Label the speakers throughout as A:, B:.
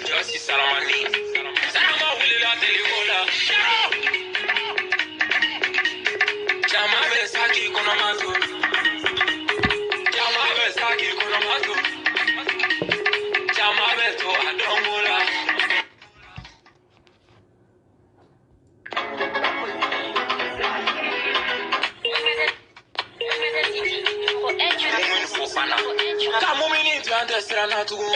A: Josi Salamani. Salama wili la televola. Chama besaki konomato. Chama besaki konomato. Chama beto adomola. Come on, to understand how to go.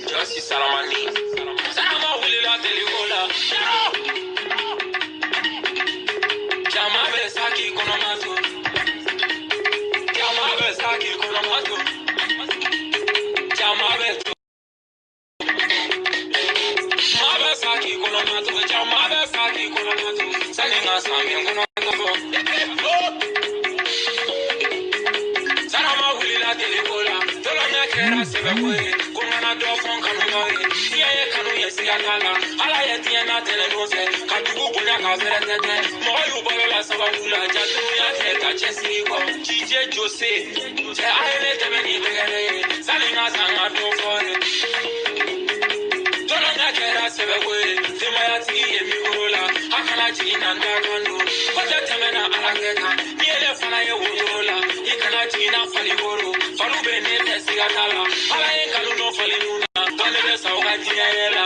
A: Josi Salamani. Salama wili la televola. Chama besaki konomato. Chama besaki konomato. Chama beto. Chama besaki konomato. Chama besaki konomato. Salinga sami konomato. Salama wili la televola. Tolona kera sebekwe. Kumana do fon kanunoye. Tiye kanu yesi akala. Ala yeti na telenose. Kadugu kunya kaferetete. Moyo bolo la sababula. Jatu ya teka chesi ko. Chije Jose. Je ayele temeni begere. Salinga sanga do fore. Tolona kera sebekwe. Timaya tiye migola. Akala china ndakando. Kote temena alakeka. Niele fana ye wudola. Ikana china faligoro. Falube ne tesi akala. Ala ye kalu no falinuna. Kale besa wakati ya yela.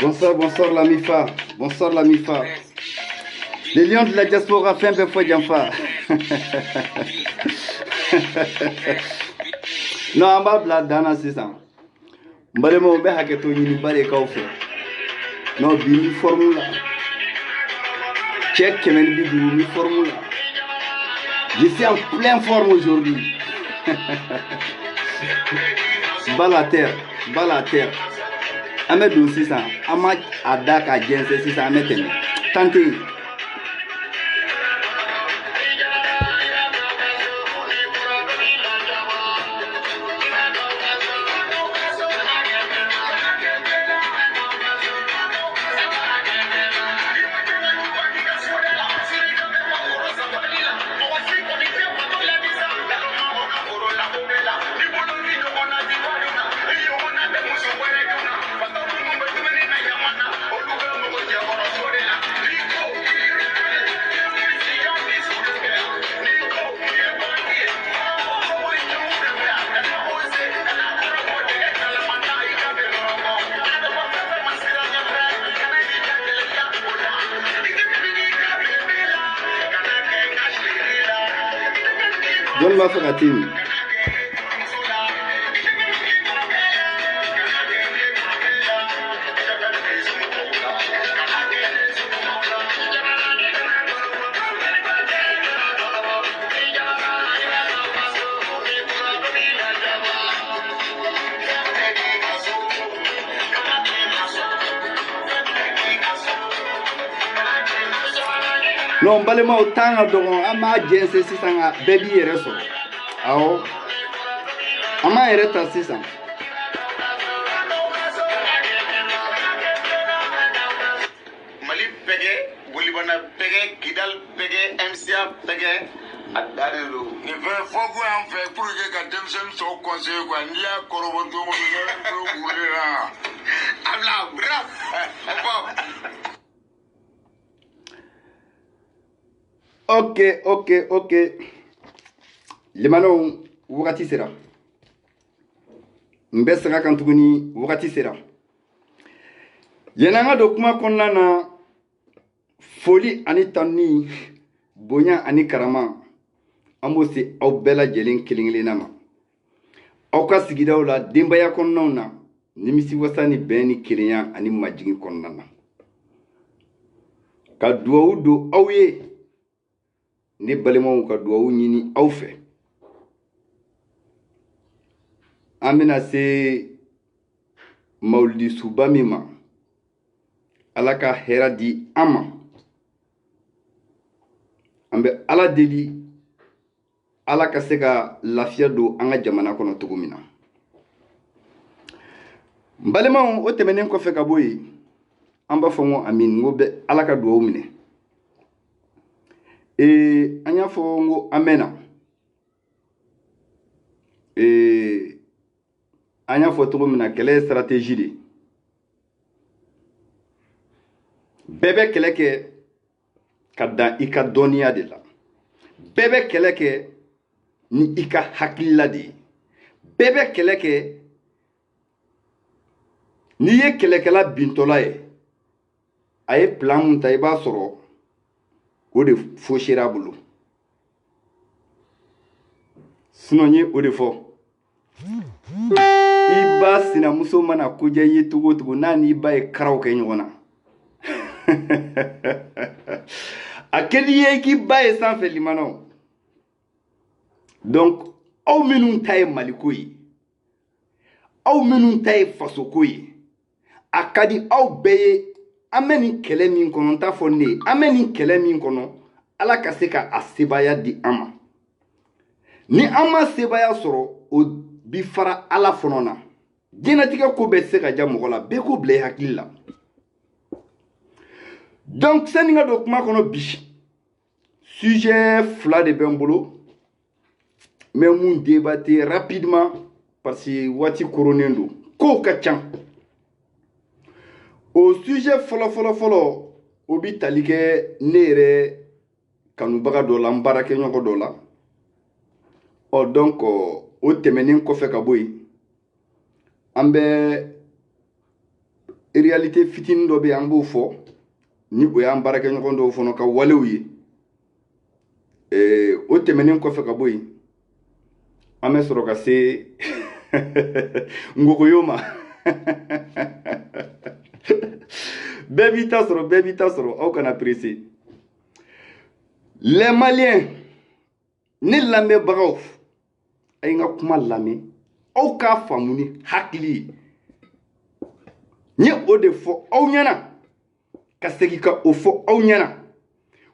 B: Bonsoir, bonsoir la MIFA. Bonsoir la MIFA. Les lions de la diaspora fɛn bɛɛ fɔ janfa. Non, an b'a bila dan na sisan. N balimaw n bɛ hakɛto ɲiniba de k'aw fɛ. Non, bi ni forme la. Cɛ 150 ni forme la. Je suis en pleine forme aujourd'hui. Bas la terre, bas la terre. An bɛ don sisan, an ma a da k'a jɛnsɛn sisan an bɛ tɛmɛ. Tantez. Donne-moi faire la team. Non, balema autant à doron, ama jensé si sanga baby reso. Aho. Ama ereta si sang.
C: Mali pege, Bolivana pege, Kidal pege, MCA pege, Adadelo.
D: Il fait faux en fait pour que quand Demsen soit conseillé, quoi, il y a Corobondo, il y a
C: Abla, bref.
B: Ok. Limano, wagati sera. N bɛ segin kan tuguni wagati sera. Yan'an ka don kuma kɔnɔna na foli ani tani bonya ani karama an b'o se aw bɛɛ lajɛlen kelen-kelenna ma. Aw ka sigidaw la denbaya kɔnɔnaw na nimisiwasa ni bɛn ni kelenya ani majigin kɔnɔna na. Ka duwawu don aw ye ne balimaw ka duwawu ɲini aw fɛ. An bɛna se mawulidi suba min ma Ala ka hɛra di an ma. An bɛ Ala deli Ala ka se ka lafiya don an ka jamana kɔnɔ cogo min na. N balimaw o tɛmɛnen kɔfɛ ka bɔ yen an b'a fɔ n ko amin n ko bɛ Ala ka duwawu minɛ. An y'a fɔ n ko an mɛnna. An y'a fɔ cogo min na kɛlɛ ye stratégie de. Bɛɛ bɛ kɛlɛ kɛ ka dan i ka dɔnniya de la. Bɛɛ bɛ kɛlɛ kɛ ni i ka hakilila de ye. Bɛɛ bɛ kɛlɛ kɛ n'i ye kɛlɛkɛla bintɔla ye a ye plan mun ta i b'a sɔrɔ o de fochera a bolo. Sinon n ye o de fɔ. I ba sinamuso mana koja i ye togo togo n'a n'i ba ye karaw kɛ ɲɔgɔn na. A ka di ye k'i ba ye sanfɛ limanaw. Donc aw minnu ta ye Maliko ye, aw minnu ta ye fasoko ye, a ka di aw bɛɛ ye an bɛ nin kɛlɛ min kɔnɔ n t'a fɔ ne ye, an bɛ nin kɛlɛ min kɔnɔ Ala ka se ka a sebaya di an ma. Ni an ma sebaya sɔrɔ o bi fara Ala fɔlɔ na. Diɲɛlatigɛ ko bɛɛ se ka ja mɔgɔ la, bɛɛ ko bila i hakili la. Donc sani ka don kuma kɔnɔ bi sujet fila de bɛ n bolo. Mais mun débatté rapidement parce que waati koronnen don. Kow ka ca. O sujet fɔlɔ o bi tali kɛ ne yɛrɛ kanubaga dɔ la, n baarakɛɲɔgɔn dɔ la. Donc o tɛmɛnen kɔfɛ ka bɔ yen an bɛ réalité fitinin dɔ bɛ an b'o fɔ ni o y'an baarakɛɲɔgɔn dɔw fana ka walew ye o tɛmɛnen kɔfɛ ka bɔ yen an bɛ sɔrɔ ka se ngogoyo ma bɛɛ b'i ta sɔrɔ aw kana pressé les Maliens ni lamɛnbagaw a ye n ka kuma lamɛn aw k'a faamu ni hakili ye n ye o de fɔ aw ɲɛna ka segin ka o fɔ aw ɲɛna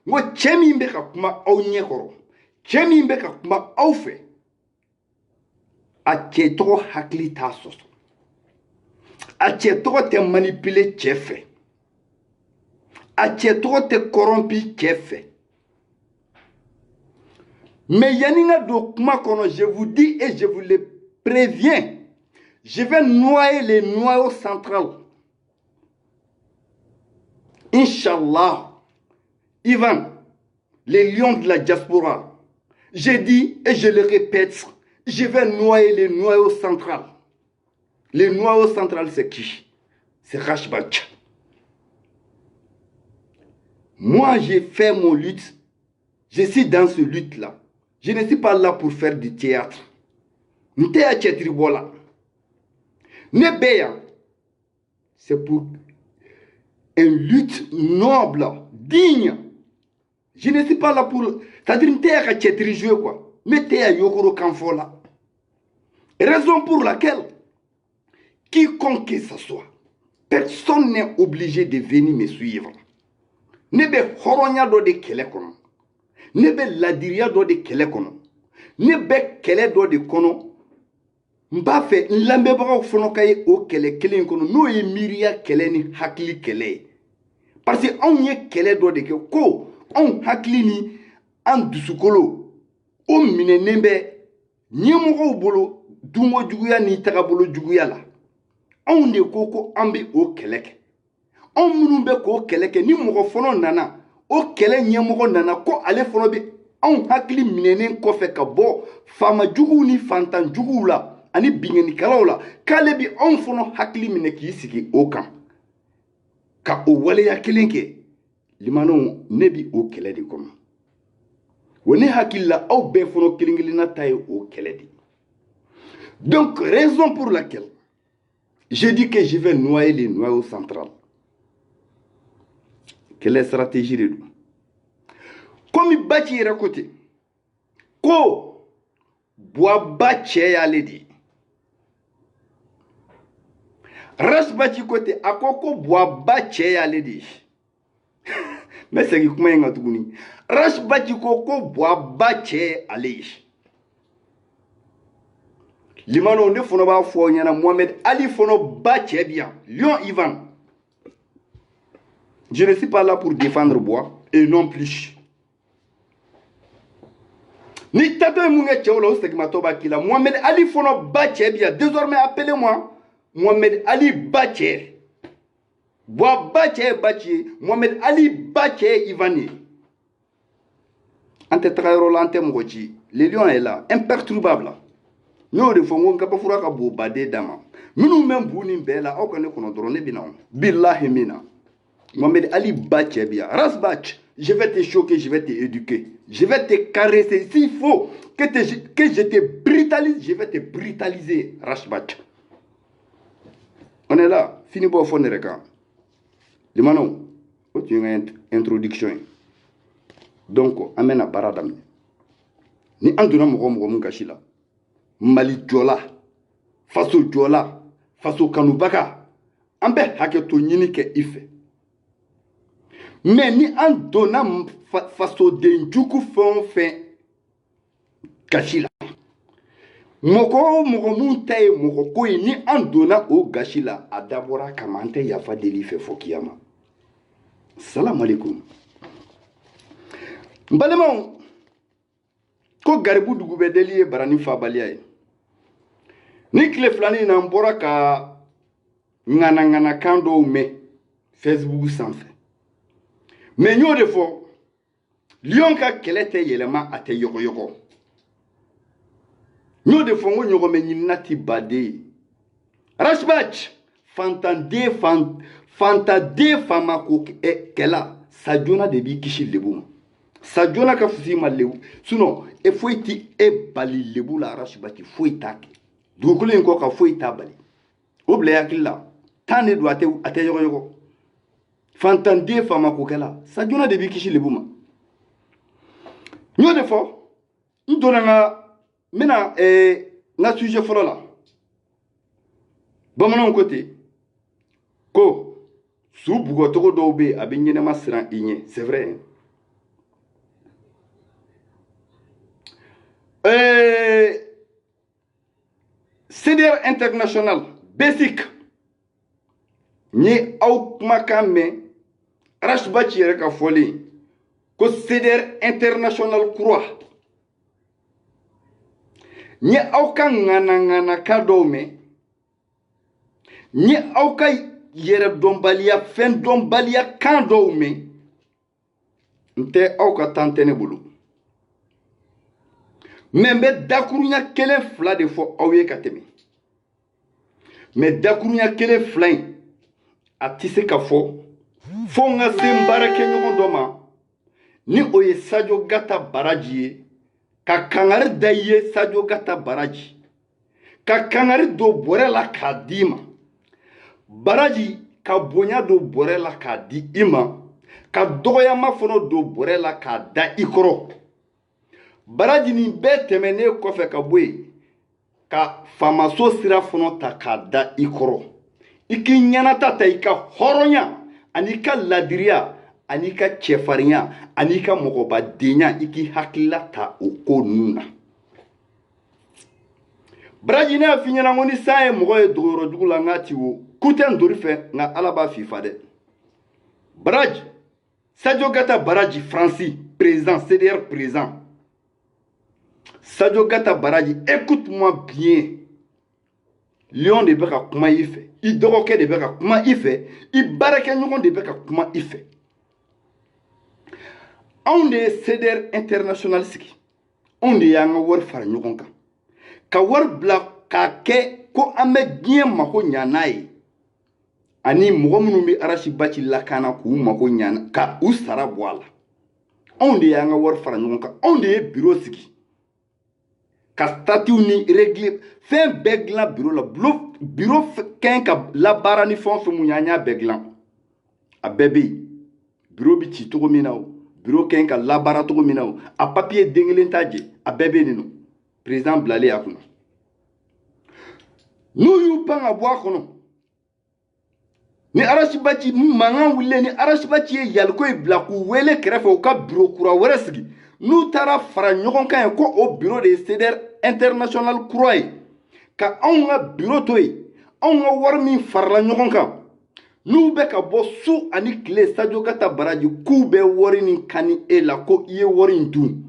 B: n ko cɛ min bɛ ka kuma aw ɲɛkɔrɔ cɛ min bɛ ka kuma aw fɛ a cɛ tɔgɔ hakili t'a sɔsɔ a cɛ tɔgɔ tɛ manipuler cɛ fɛ a cɛ tɔgɔ tɛ corrompi cɛ fɛ mais yani n ka don kuma kɔnɔ je vous dis et je vous le préviens je vais noyer les noyaux centrales. Inch'Allah, Ivan, les lions de la diaspora, j'ai dit et je le répète, je vais noyer les noyaux centrales. Les noyaux centrales, c'est qui? C'est Rashbach. Moi, j'ai fait mon lutte. Je suis dans ce lutte-là. Je ne suis pas là pour faire du théâtre. C'est pour une lutte noble, digne. Je ne suis pas là pour... C'est-à-dire que je jouer quoi. Mais tu es yokoro kanfola. Raison pour laquelle, quiconque que ce soit, personne n'est obligé de venir me suivre. Ne be horonya do de kele kono. Ne be ladiria do de kele kono. Ne be kele do de kono. Mba fe nlambebagaw fono kay o kele kelen kono no ye miria kele ni hakili kele. Parce que on ye kele do de ke ko on hakili ni an dusukolo o mine nembe nyemogo bolo dungo juguya ni tagabolo juguya la. On de koko ambi o keleke. On munun be ko keleke ni mogo fono nana o kele nyemogo nana ko ale fono be on hakili minenen ko fe ka bo fama jugu ni fantan jugu la ani bingeni kalaw la kale bi on fono hakili mine ki sigi o kan ka o wale ya kelenke limano ne bi o kele di kono woni hakili la aw be fono kelingilina tay o kele di. Donc raison pour laquelle je dis que je vais noyer les noyaux centrales. Quelle est la stratégie de nous? Comme il bâtit à côté, ko bois bâti à l'édit. Ras bâti côté, à koko bois bâti à l'édit. Mais c'est comment il y a tout ni. Ras bâti koko bois bâti à l'édit. Limano ne fono ba fo nyana Mohamed Ali fono bâti bien. Lion Ivan. Je ne suis pas là pour défendre bois et non plus. Ni tato munge tcholo stegmato bakila. Mohamed Ali fono bâti bien. Désormais appelez-moi Mohamed Ali bâti. Bois bâti. Mohamed Ali bâti Ivani. Ante trairo ante mogochi. Le lion est là, imperturbable. Nous de fongon kapafura ka bo bade dama. Minu même buni bela au kane kono drone bina. Billahi mina. Mohamed Ali bâti bien. Ras bâti. Je vais te choquer, je vais te éduquer. Je vais te caresser. S'il faut que je te brutalise, je vais te brutaliser. Rashbach. On est là. Fini pour fond de reca. Le manon. Tu as une introduction. Donc, amène à Baradam. Ni anduna mogo kashila. Mali jola. Faso jola. Faso kanubaka. Ambe haketo nyini ke ife. Mais ni an donna faso denjuku fon gashila. Moko mun taye moko koyi ni an donna o gashila a dabora kamante yafa deli fe fokiyama. Salam alaikum. Mbalemon ko garibu dugube deli e barani fa baliya. Ni kle flani na mbora ka ngana kando me Facebook sanfɛ. Mais nous de fois, Lyon ka kelete yelema ate yoko. Nous de fois, nous remeni nati bade. Rashbach, fanta de fama ko kɛla sajona de b'i kisi lebu ma sajona ka fusi ma lebu sinon e foyi ti e bali lebu la Arachibati foyi t'a kɛ dugukolo in kɔ ka foyi t'a bali o bila hakili la tan de don a tɛ yɔgɔyɔgɔ fantan de fama ko kɛla sajona de b'i kisi lebu ma n y'o de fɔ n donna n bɛna n ka sujet fɔlɔ la bamananw ko ten ko su bugɔcogo dɔw bɛ yen a bɛ ɲɛnɛma siran i ɲɛ c'est vrai CDR international basic n ye aw kumakan mɛn Arachibati yɛrɛ ka fɔlen ko CDR international kura n ye aw ka ŋanaŋanakan dɔw mɛn n ye aw ka yɛrɛ dɔnbaliya fɛn dɔnbaliya kan dɔw mɛn n tɛ aw ka temps tɛ ne bolo mais n bɛ dakuruɲa kelen fila de fɔ aw ye ka tɛmɛ mais dakuruɲa kelen fila in a tɛ se ka fɔ fo n ka se n baarakɛɲɔgɔn dɔ ma ni o ye Sadio Gata Baraji ye ka kangari da i ye Sadio Gata Baraji ka kangari don bɔrɛ la k'a di ma Baraji ka bonya don bɔrɛ la k'a di i ma ka dɔgɔyama fana don bɔrɛ la k'a da i kɔrɔ Baraji nin bɛɛ tɛmɛnen kɔfɛ ka bɔ yen ka faamaso sira fana ta k'a da i kɔrɔ i k'i ɲɛnata ta i ka hɔrɔnya ani ka ladiriya ani ka cɛfarinya ani ka mɔgɔbadenya i k'i hakilila ta o ko ninnu na Baraji ne y'a f'i ɲɛna ko ni san ye mɔgɔ ye dogoyɔrɔjugu la n k'a ti wo ku tɛ n dori fɛ nka Ala b'a fifa dɛ Baraji Sadio Gata Baraji Fransi président CDR président Sadio Gata Baraji écoute-moi bien Lion de bɛ ka kuma i fɛ i dɔgɔkɛ de bɛ ka kuma i fɛ i baarakɛɲɔgɔn de bɛ ka kuma i fɛ anw de ye CDR international sigi anw de y'an ka wari fara ɲɔgɔn kan ka wari bila k'a kɛ ko an bɛ diɲɛ mako ɲa n'a ye ani mɔgɔ minnu bɛ Arachibati lakana k'u mako ɲa ka u sara bɔ a la anw de y'an ka wari fara ɲɔgɔn kan anw de ye bureau sigi ka statut ni règle fɛn bɛɛ dilan bureau la bureau kɛn ka labaara ni fɛn o fɛn mun ye an y'a bɛɛ dilan a bɛɛ bɛ yen bureau bɛ ci cogo min na o bureau kɛn ka labaara cogo min na o a papier den kelen t'a jɛ a bɛɛ bɛ yen nɔ président bilalen a kunna n'u y'u pan ka bɔ a kɔnɔ ni Arachibati mankan wulilen ni Arachibati ye yaliko in bila k'u wele kɛrɛfɛ u ka bureau kura wɛrɛ sigi n'u taara fara ɲɔgɔn kan ye ko o bureau de ye CDR international kura ye ka anw ka bureau to yen anw ka wari min farala ɲɔgɔn kan n'u bɛ ka bɔ su ani tile Sadio Gata Baraji k'u bɛ wari nin kani e la ko i ye wari in dun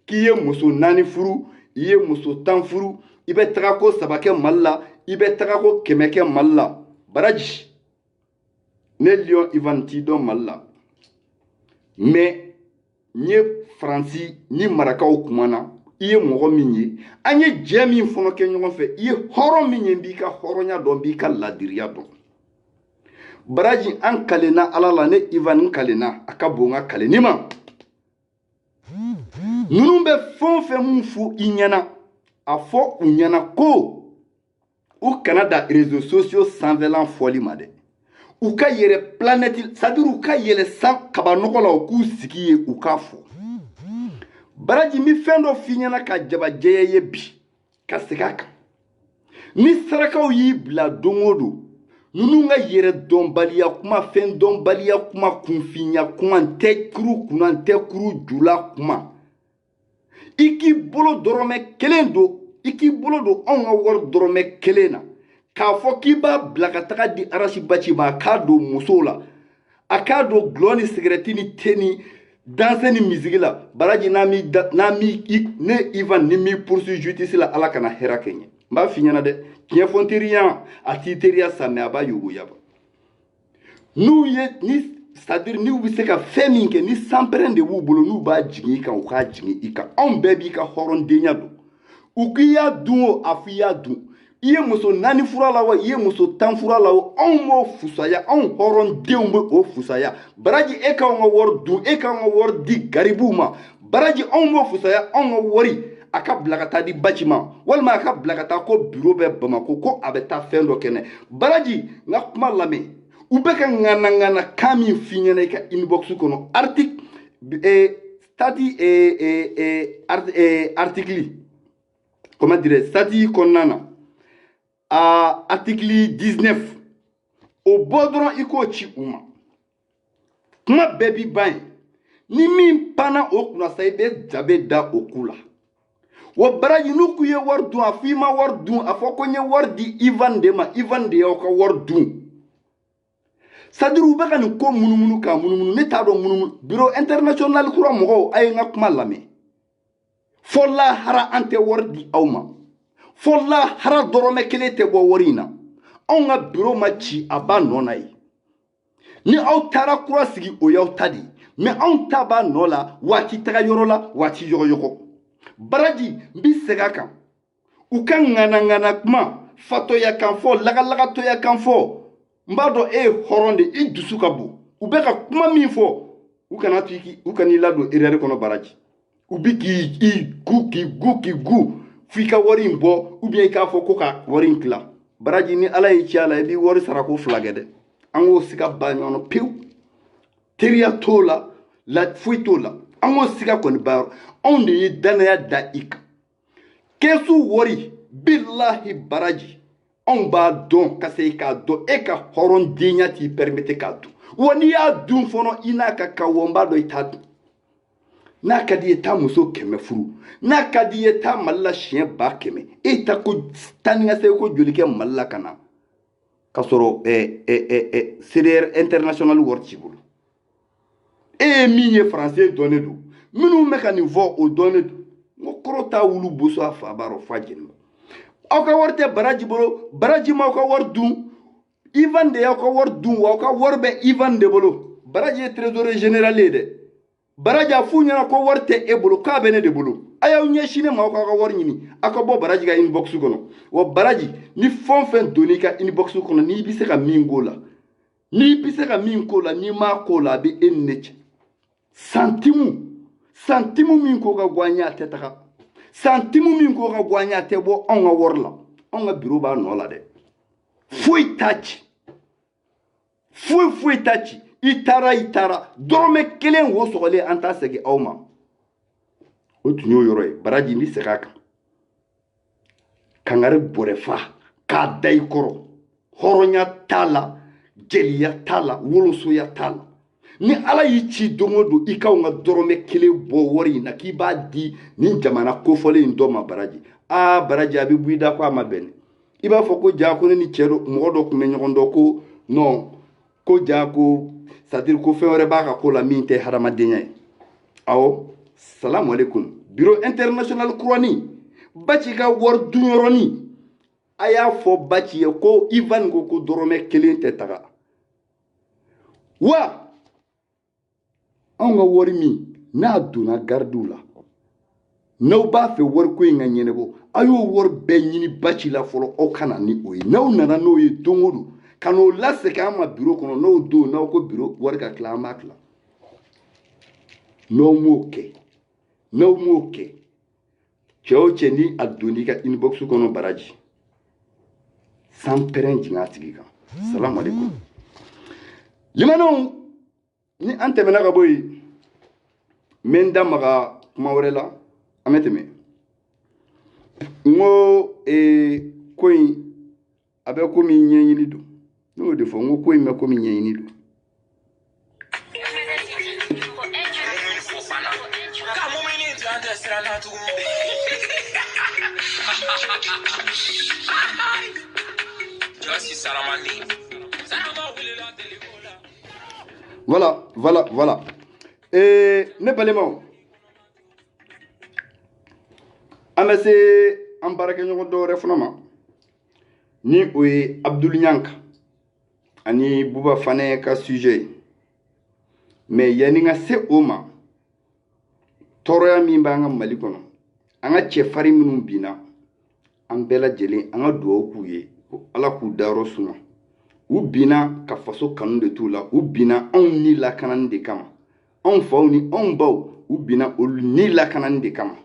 B: k'i ye muso 4 furu i ye muso 10 furu i bɛ taga ko 3 kɛ Mali la i bɛ taga ko 100 kɛ Mali la Baraji ne Lion Ivan t'i dɔn Mali la mais n ye Faransi ni marakaw kumana i ye mɔgɔ min ye an ye jɛ min fɔlɔ kɛ ɲɔgɔn fɛ i ye hɔrɔn min ye n b'i ka hɔrɔnya dɔn n b'i ka ladiriya dɔn Baraji an kalenna Ala la ne Ivan kalenna a ka bon n ka kalenni ma ninnu bɛ fɛn o fɛn mun fɔ i ɲɛna a fɔ u ɲɛna ko u kana da réseaux sociaux sanfɛlan fɔli ma dɛ u ka yɛrɛ planète c'est-à-dire u ka yɛlɛ san kabanɔgɔ la u k'u sigi ye u k'a fɔ Baraji mi fɛn dɔ f'i ɲɛna ka jabajɛya ye bi ka segin a kan ni sarakaw y'i bila don o don ninnu ka yɛrɛ dɔnbaliya kuma fɛn dɔnbaliya kuma kunfinya kuma n tɛ kuru kunna n tɛ kuru jula kuma i k'i bolo dɔrɔmɛ kelen don i k'i bolo don anw ka wari dɔrɔmɛ kelen na k'a fɔ k'i b'a bila ka taga di Arachibati ma a k'a don musow la a k'a don gulɔ ni sigarɛti ni te ni danse ni misigi la Baraji ne Ivan ni m'i poursuit justice la Ala kana hɛrɛ kɛ n ye n b'a f'i ɲɛna dɛ tiɲɛ fɔ n teriya a t'i teriya sa mais a b'a yogoyaba n'u ye ni c'est-à-dire n'u bɛ se ka fɛn min kɛ ni sanpɛrɛn de b'u bolo n'u b'a jigin i kan u k'a jigin i kan anw bɛɛ b'i ka hɔrɔndenya don u k'i y'a dun o a fɔ i y'a dun iye muso nani fura la wa iye muso tan fura la wa anw m'o fusaya anw hɔrɔndenw bɛ o fusaya baraji e k'anw ka wari dun e k'anw ka wari di garibuw ma baraji anw m'o fusaya anw ka wari a ka bila ka taa di baci ma walima a ka bila ka taa ko biro bɛ Bamako ko a bɛ taa fɛn dɔ kɛnɛ baraji n ka kuma lamɛn u bɛ ka ŋanaŋana kan min f'i ɲɛna i ka inbox kɔnɔ article comment dire statut kɔnɔna na article 19 o bɔ dɔrɔn i k'o ci u ma kuma bɛɛ bi ban yen ni min panna o kunna sa i bɛ jabe da o ku la wa baraji n'u k'u ye wari dun a fɔ i ma wari dun a fɔ ko n ye wari di Ivan de ma Ivan de y'aw ka wari dun c'est-à-dire u bɛ ka nin ko munumunu k'a munumunu ne t'a dɔn munumunu bureau international kura mɔgɔw a ye n ka kuma lamɛn fɔ lahara an tɛ wari di aw ma fɔ lahara dɔrɔmɛ kelen tɛ bɔ wari in na anw ka bureau ma ci a b'a nɔ na ye ni aw taara kura sigi o y'aw ta de ye mais anw ta b'a nɔ la waati taga yɔrɔ la waati yɔgɔyɔgɔ baraji n bi segin a kan u ka ŋanaŋana kuma fatoya kan fɔ lagalagatoya kan fɔ n b'a dɔn e ye hɔrɔn de i dusu ka bon u bɛ ka kuma min fɔ u kana to u kan'i ladon erreur kɔnɔ baraji u bi k'i gu f'i ka wari in bɔ ou bien i k'a fɔ ko ka wari in tila baraji ni ala y'i ci a la i b'i wari sara ko 2 kɛ dɛ an k'o siga ba ɲɔgɔn na pewu teriya t'o la foyi t'o la an k'o siga kɔni ba yɔrɔ anw de ye danaya da i kan kɛsu wari bilahi baraji anw b'a dɔn ka se k'a dɔn e ka hɔrɔndenya t'i permettre k'a dun wa n'i y'a dun fɔlɔ i n'a ka kan wa n b'a dɔn i t'a dun n'a ka di ye taa muso 100 furu n'a ka di ye taa Mali la siɲɛ 100 e ta ko taa ni ka segin ko joli kɛ Mali la ka na ka sɔrɔ CDR international wari t'i bolo e ye min ye français dɔnnen don minnu bɛ ka nin fɔ o dɔnnen don n ko kɔrɔ t'a wulu boso a fa b'a rɔ fa jeni aw ka wari tɛ baraji bolo baraji m'aw ka wari dun Ivan de y'aw ka wari dun wa aw ka wari bɛ Ivan de bolo baraji ye trésorier général ye dɛ baraji a f'u ɲɛna ko wari tɛ e bolo k'a bɛ ne de bolo a y'aw ɲɛsin ne ma aw k'aw ka wari ɲini aw ka bɔ baraji ka inbox kɔnɔ wa baraji ni fɛn o fɛn donn'i ka inbox kɔnɔ n'i bɛ se ka min k'o la n'i bɛ se ka min k'o la n'i m'a k'o la a bɛ e ni ne cɛ santimu min ko ka gɔ an ye a tɛ taga santimu min ko ka gɔ an ye a tɛ bɔ anw ka wari la anw ka bureau b'a nɔ la dɛ foyi t'a ci foyi t'a ci i taara dɔrɔmɛ 1 wo sɔgɔlen an t'a segin aw ma o tun y'o yɔrɔ ye baraji n bɛ segin a kan kangari bɔrɛ fa k'a da i kɔrɔ hɔrɔnya t'a la jeliya t'a la wolosoya t'a la ni ala y'i ci don o don i k'anw ka dɔrɔmɛ 1 bɔ wari in na k'i b'a di nin jamana kofɔlen in dɔ ma baraji baraji a bɛ bɔ i da ko a ma bɛn i b'a fɔ ko jaa ko ne ni cɛ mɔgɔ dɔ tun bɛ ɲɔgɔn dɔn ko non ko jaa ko c'est-à-dire ko fɛn wɛrɛ b'a ka ko la min tɛ hadamadenya ye awɔ salamu aleykum bureau international kurani baci ka wari dunyɔrɔni a y'a fɔ baci ye ko Ivan ko dɔrɔmɛ 1 tɛ taga wa anw ka wari min n'a donna gardiw la n'aw b'a fɛ wariko in ka ɲɛnabɔ a y'o wari bɛɛ ɲini baci la fɔlɔ aw ka na ni o ye n'aw nana n'o ye don o don ka n'o lasegin an ma bureau kɔnɔ n'o don n'aw ko bureau wari ka tila an b'a tila n'aw m'o kɛ cɛ o cɛ ni a donn'i ka inbox kɔnɔ baraji sanpɛrɛn jigin a tigi kan salamu aleykum limanaw ni an tɛmɛna ka bɔ yen n bɛ n da maga kuma wɛrɛ la an bɛ tɛmɛ n ko ko in a bɛ komi ɲɛɲini don ne y'o de fɔ n ko ko in bɛ komi ɲɛɲini don voilà ne balimaw an bɛ se an baarakɛɲɔgɔn dɔ wɛrɛ fana ma ni o ye Abdul Ɲanka ani Buba Fanɛ ka sujet ye mais yanni n ka se o ma tɔɔrɔya min b'an ka Mali kɔnɔ an ka cɛfarin minnu binna an bɛɛ lajɛlen an ka dugawu k'u ye ko ala k'u dayɔrɔ suma u binna ka faso kanu de t'u la u binna anw ni lakanani de kama anw faw ni anw baw u binna olu ni lakanani de kama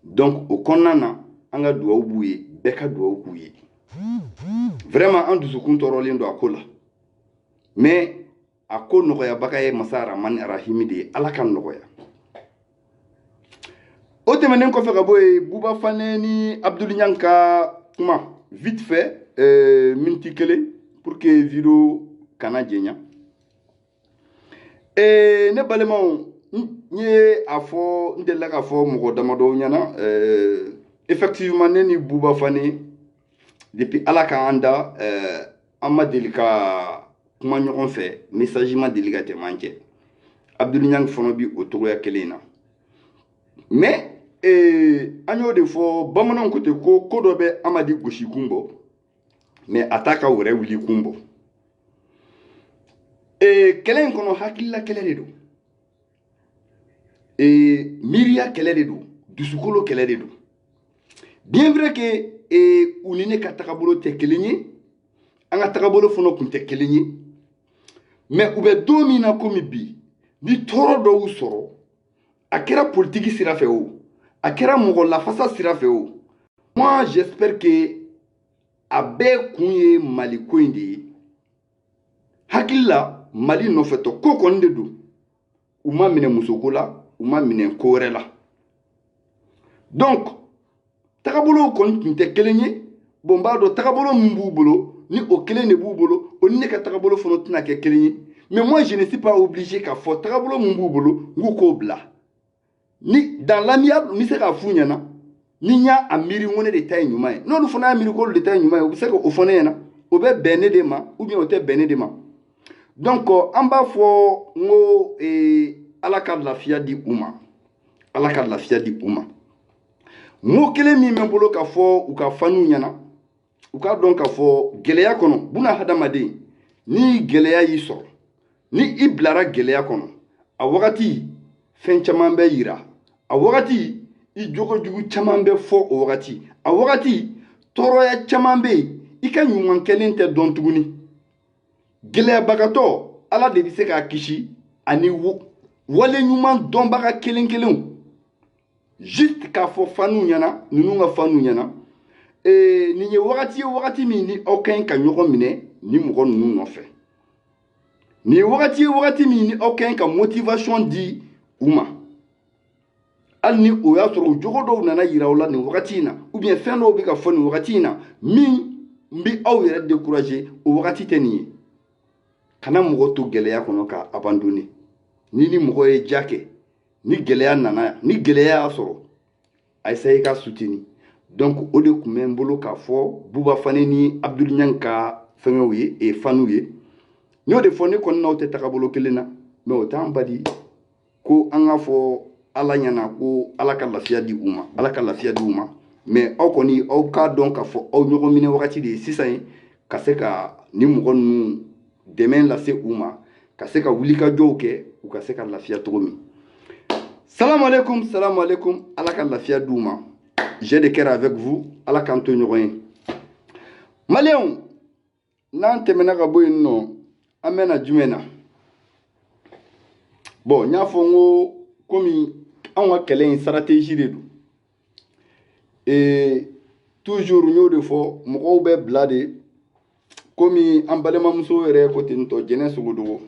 B: donc o kɔnɔna na an ka dugawu b'u ye bɛɛ ka dugawu k'u ye vraiment an dusukun tɔɔrɔlen don a ko la mais a ko nɔgɔyabaga ye masa Arahmani Arahimi de ye ala ka nɔgɔya o tɛmɛnen kɔfɛ ka bɔ yen Buba Fane ni Abdul Niang ka kuma vite fait minute kelen pour que vidéo kana jɛnya ne balimaw n ye a fɔ n delila k'a fɔ mɔgɔ damadɔ ɲɛna effectivement ne ni Buba Fane depuis ala k'an da an ma deli ka kuma ɲɔgɔn fɛ message ma deli ka tɛmɛ an cɛ Abdul Niang fana bi o togoya kelen na mais an y'o de fɔ bamananw ko ten ko dɔ bɛ Amadi gosi kun bɔ mais a t'a ka wɛrɛ wuli kun bɔ kɛlɛ in kɔnɔ hakilila kɛlɛ de don miiriya kɛlɛ de don dusukolo kɛlɛ de don bien vrai que u ni ne ka tagabolo tɛ kelen ye an ka tagabolo fana tun tɛ kelen ye mais u bɛ don min na komi bi ni tɔɔrɔ dɔw sɔrɔ a kɛra politiki sira fɛ o a kɛra mɔgɔ lafasa sira fɛ o moi j'espère que a bɛɛ kun ye Mali ko in de ye hakili la Mali nɔfɛtɔ ko kɔni de don u ma minɛ musoko la u ma minɛ ko wɛrɛ la donc tagabolo kɔni tun tɛ kelen ye bon n b'a dɔn tagabolo min b'u bolo ni o kelen de b'u bolo o ni ne ka tagabolo fana tɛna kɛ kelen ye mais moi je ne suis pas obligé k'a fɔ tagabolo min b'u bolo n k'u k'o bila ni dans l'amiable n bɛ se k'a f'u ɲɛna ni n y'a miiri n ko ne de ta ye ɲuman ye n'olu fana y'a miiri k'olu de ta ye ɲuman ye u bɛ se k'o fɔ ne ɲɛna o bɛ bɛn ne de ma ou bien o tɛ bɛn ne de ma donc an b'a fɔ n ko ala ka lafiya di u ma ala ka lafiya di u ma mot kelen min bɛ n bolo k'a fɔ u ka faniw ɲɛna u k'a dɔn k'a fɔ gɛlɛya kɔnɔ buna hadamaden ni gɛlɛya y'i sɔrɔ ni i bilara gɛlɛya kɔnɔ a wagati fɛn caman bɛ yira a wagati i jogojugu caman bɛ fɔ o wagati a wagati tɔɔrɔya caman bɛ yen i ka ɲuman kelen tɛ dɔn tuguni gɛlɛyabagatɔ ala de bɛ se k'a kisi ani wale ɲuman dɔnbaga kelen kelenw juste k'a fɔ faniw ɲɛna ninnu ka faniw ɲɛna nin ye wagati min ni aw ka ɲi ka ɲɔgɔn minɛ ni mɔgɔ ninnu nɔfɛ nin ye wagati min ni aw ka ɲi ka motivation di u ma hali ni o y'a sɔrɔ o jogo dɔw nana yira aw la nin wagati in na ou bien fɛn dɔw bɛ ka fɔ nin wagati in na min bɛ aw yɛrɛ décourager o wagati tɛ nin ye kana mɔgɔ to gɛlɛya kɔnɔ ka abandonner ni mɔgɔ ye ja kɛ ni gɛlɛya nana ni gɛlɛya y'a sɔrɔ a essayer ka soutenir donc o de tun bɛ n bolo k'a fɔ Buba Fane ni Abdul Niang ka fɛngɛw ye faniw ye n y'o de fɔ ne kɔni n'aw tɛ tagabolo kelen na mais o t'an bali ko an k'a fɔ ala ɲɛna ko ala ka lafiya di u ma ala ka lafiya di u ma mais aw kɔni aw k'a dɔn k'a fɔ aw ɲɔgɔn minɛ wagati de ye sisan ye ka se ka ni mɔgɔ ninnu dɛmɛ lase u ma ka se ka wulikajɔw kɛ u ka se ka lafiya cogo min salamu alaikum ala ka lafiya di u ma j'ai de cœur avec vous ala k'an to ɲɔgɔn ye maliyɛnw n'an tɛmɛna ka bɔ yen nɔ an bɛna jumɛn na bon n y'a fɔ n ko komi anw ka kɛlɛ in stratégie de don toujours n y'o de fɔ mɔgɔw bɛ bila de komi an balimamuso yɛrɛ ko ten tɔ jɛnɛ sogodogo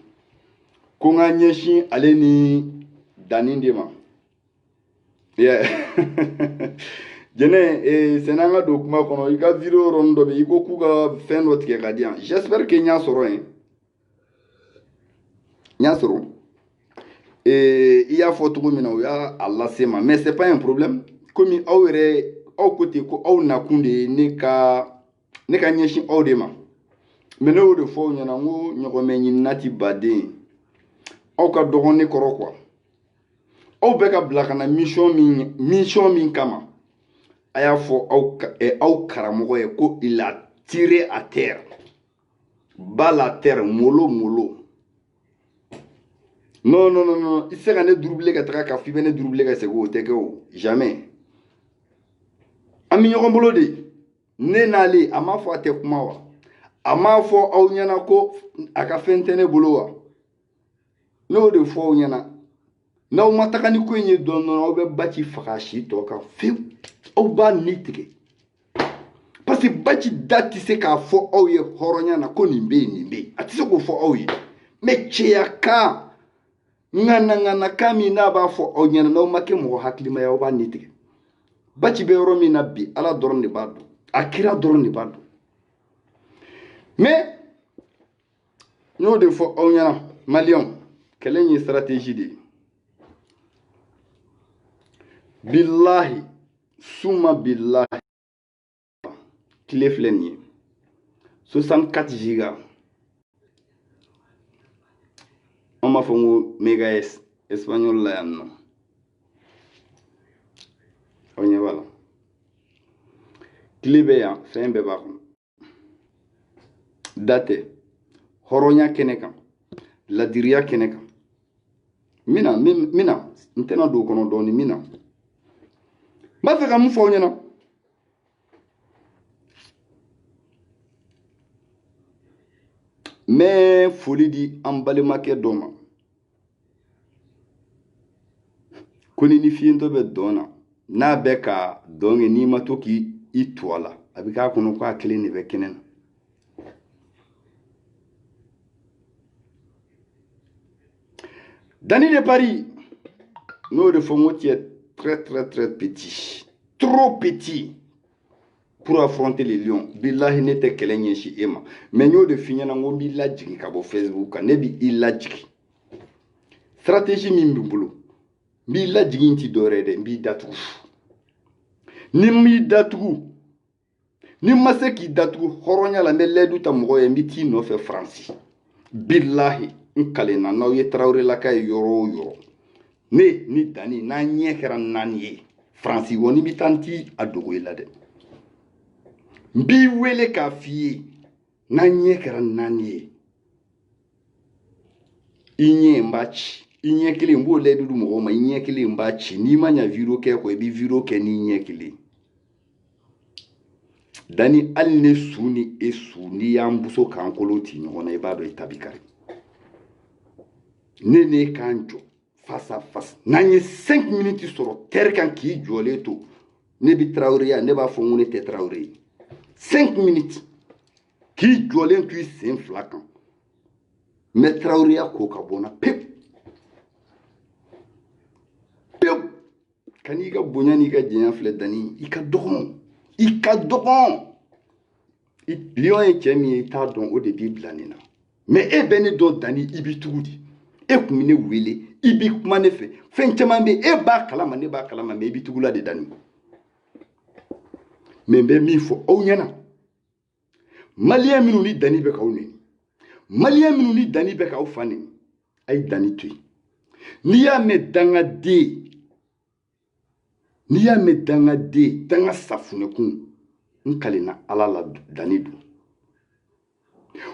B: ko n ka ɲɛsin ale ni danni de ma jɛnɛ sɛnɛ an ka don kuma kɔnɔ i ka video yɔrɔnin dɔ bɛ i ko k'u ka fɛn dɔ tigɛ ka di yan j'espère que n y'a sɔrɔ yen n y'a sɔrɔ i y'a fɔ cogo min na o y'a lase ma mais c'est pas un problème komi aw yɛrɛ aw ko ten ko aw nakun de ye ne ka ɲɛsin aw de ma mais ne y'o de fɔ aw ɲɛna n ko ɲɔgɔnmɛ ɲinina ti baden aw ka dɔgɔn ne kɔrɔ quoi aw bɛ ka bila ka na mission min kama a y'a fɔ aw karamɔgɔ ye ko il a tiré à terre bas la terre mollo non i se ka ne durubile ka taga ka f'i bɛ ne durubile ka segin o tɛ kɛ o jamais an bɛ ɲɔgɔn bolo de ne n'ale a m'a fɔ a tɛ kuma wa a m'a fɔ aw ɲɛna ko a ka fɛn tɛ ne bolo wa ne y'o de fɔ aw ɲɛna n'aw ma taga ni ko in ye dɔɔnin dɔɔnin aw bɛ Baci faga si tɔ kan fewu aw b'a ni tigɛ parce que Baci da tɛ se k'a fɔ aw ye hɔrɔnya na ko nin bɛ yen nin bɛ yen a tɛ se k'o fɔ aw ye mais cɛya kan ŋana kan min n'a b'a fɔ aw ɲɛna n'aw ma kɛ mɔgɔ hakilima ye aw b'a ni tigɛ Baci bɛ yɔrɔ min na bi Ala dɔrɔn de b'a dɔn a kira dɔrɔn de b'a dɔn mais n y'o de fɔ aw ɲɛna maliyɛnw kɛlɛ in ye stratégie de ye billahi suma billahi tile filɛ nin ye 64 giga an b'a fɔ n ko mégas espagnol la yan nɔ aw ɲɛ b'a la tile bɛ yan fɛn bɛɛ b'a kɔnɔ da tɛ hɔrɔnya kɛnɛ kan ladiriya kɛnɛ kan mina n tɛna don o kɔnɔ dɔɔnin mina n b'a fɛ ka mun fɔ aw ɲɛna n bɛ foli di an balimakɛ dɔ ma ko ni fiyentɔ bɛ dɔn na n'a bɛ ka dɔn kɛ n'i ma to k'i to a la a bɛ k'a kɔnɔ k'a kelen de bɛ kɛnɛ na Dani de Paris n'o de fɔ n ko tu es très petit trop petit pour affronter les lions billahi ne tɛ kɛlɛ ɲɛsin e ma mais n y'o de f'i ɲɛna n ko n b'i lajigin ka bɔ Facebook kan ne b'i lajigin stratégie min b'i bolo n b'i lajigin ti dɔwɛrɛ dɛ n b'i datugu ni n b'i datugu ni ma se k'i datugu hɔrɔnya la n bɛ layidu ta mɔgɔ ye n bɛ t'i nɔfɛ Faransi billahi n kalenna n'aw ye Tarawelelaka ye yɔrɔ o yɔrɔ ne ni Dani n'an ɲɛ kɛra 4 ye Faransi wɔni bɛ taa n ti a dogo i la dɛ n b'i wele k'a f'i ye n'an ɲɛ kɛra 4 ye i ɲɛ n b'a ci i ɲɛ kelen n b'o layidu di mɔgɔw ma i ɲɛ kelen n b'a ci n'i ma ɲa video kɛ kɔ i bɛ video kɛ n'i ɲɛ kelen Dani hali ne su ni e su n'i y'an buso k'an kolo ti ɲɔgɔn na i b'a dɔn i ta bɛ kari ne k'an jɔ face à face n'an ye 5 minutes sɔrɔ terre kan k'i jɔlen to ne bi Traoré ne b'a fɔ n ko ne tɛ Traoré ye 5 minutes k'i jɔlen to i sen fila kan mais Traoré ko ka bɔ n na pewu pewu ka n'i ka bonya n'i ka jɛnya filɛ Dani i ka dɔgɔn lion ye cɛ min ye i t'a dɔn o de b'i bila nin na mais e bɛ ne dɔn Dani i b'i tugu di e kun bɛ ne wele i b'i kuma ne fɛ fɛn caman bɛ e b'a kalama ne b'a kalama mais i b'i tugula de Dani mais n bɛ min fɔ aw ɲɛna maliyɛn minnu ni Dani bɛ k'aw nɛni maliyɛn minnu ni Dani bɛ k'aw fa nɛni a ye Dani to yen n'i y'a mɛn dangaden n'i y'a mɛn dangaden danga safunɛkun n kalenna Ala la Dani don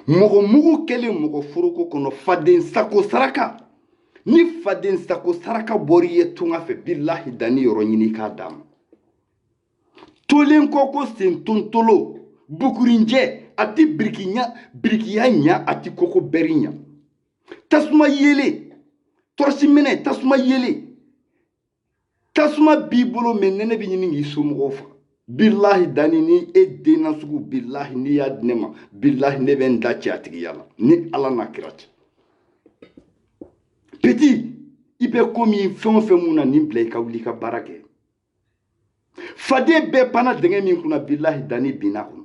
B: mɔgɔ mugu kɛlen mɔgɔ foroko kɔnɔ faden sako saraka ni faden sako saraka bɔr'i ye tunga fɛ billahi Dani yɔrɔ ɲini k'a d'a ma tolen kɔ ko sentontolo bukurinjɛ a ti birikiya ɲa a ti koko bɛri ɲa tasuma yele tɔrɔsi minɛ tasuma yele tasuma b'i bolo mais nɛnɛ bɛ ɲini k'i somɔgɔw faga billahi Dani ni e den na sugu billahi n'i y'a di ne ma billahi ne bɛ n da cɛ a tigiya la ni Ala n'a kira cɛ petit i bɛ ko min fɛn o fɛn mun na nin bila i ka wuli i ka baara kɛ faden bɛɛ panna dingɛ min kunna billahi Dani binna kɔnɔ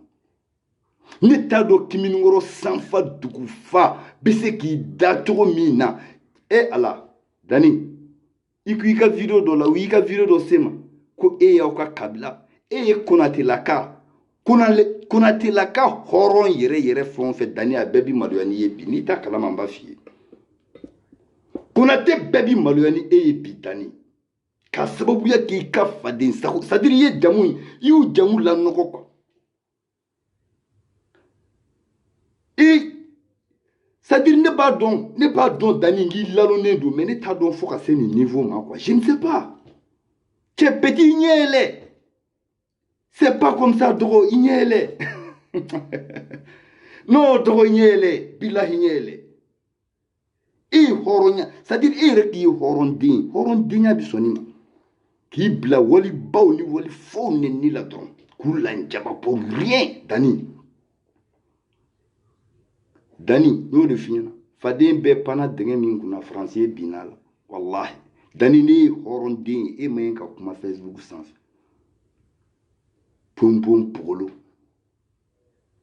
B: ne t'a dɔn Kimininkɔrɔ sanfa dugufa bɛ se k'i da cogo min na e Ala Dani i ko i ka video dɔ la u y'i ka video dɔ se ma ko e y'aw ka kabila e ye Konatelaka hɔrɔn yɛrɛ fɛn o fɛn Dani a bɛɛ bi maloya n'i ye bi n'i t'a kalama n b'a f'i ye Konate bɛɛ bi maloya ni e ye bi Dani k'a sababuya k'i ka faden sago c'est à dire i ye jamu i y'u jamu lanɔgɔ quoi c'est à dire ne b'a dɔn Dani k'i lalonnen don mais ne t'a dɔn fo ka se nin niveau ma quoi je ne sais pas cɛ petit ɲɛ yɛlɛ C'est pas comme ça, Doro, ignele. Non, Doro, ignele. Billah, ignele. Et horonya, c'est-à-dire, et reki horondin. Horondin, abisonima. Qui bla, wali baouli, wali faune, ni la dron. Koula, n'jaba pour rien, Dani. Dani, nous le finissons. Fadin be pana dengan minggu na français binal. Wallahi. Dani ni horondin, et mayenka kuma Facebook sans. Pum pum polo.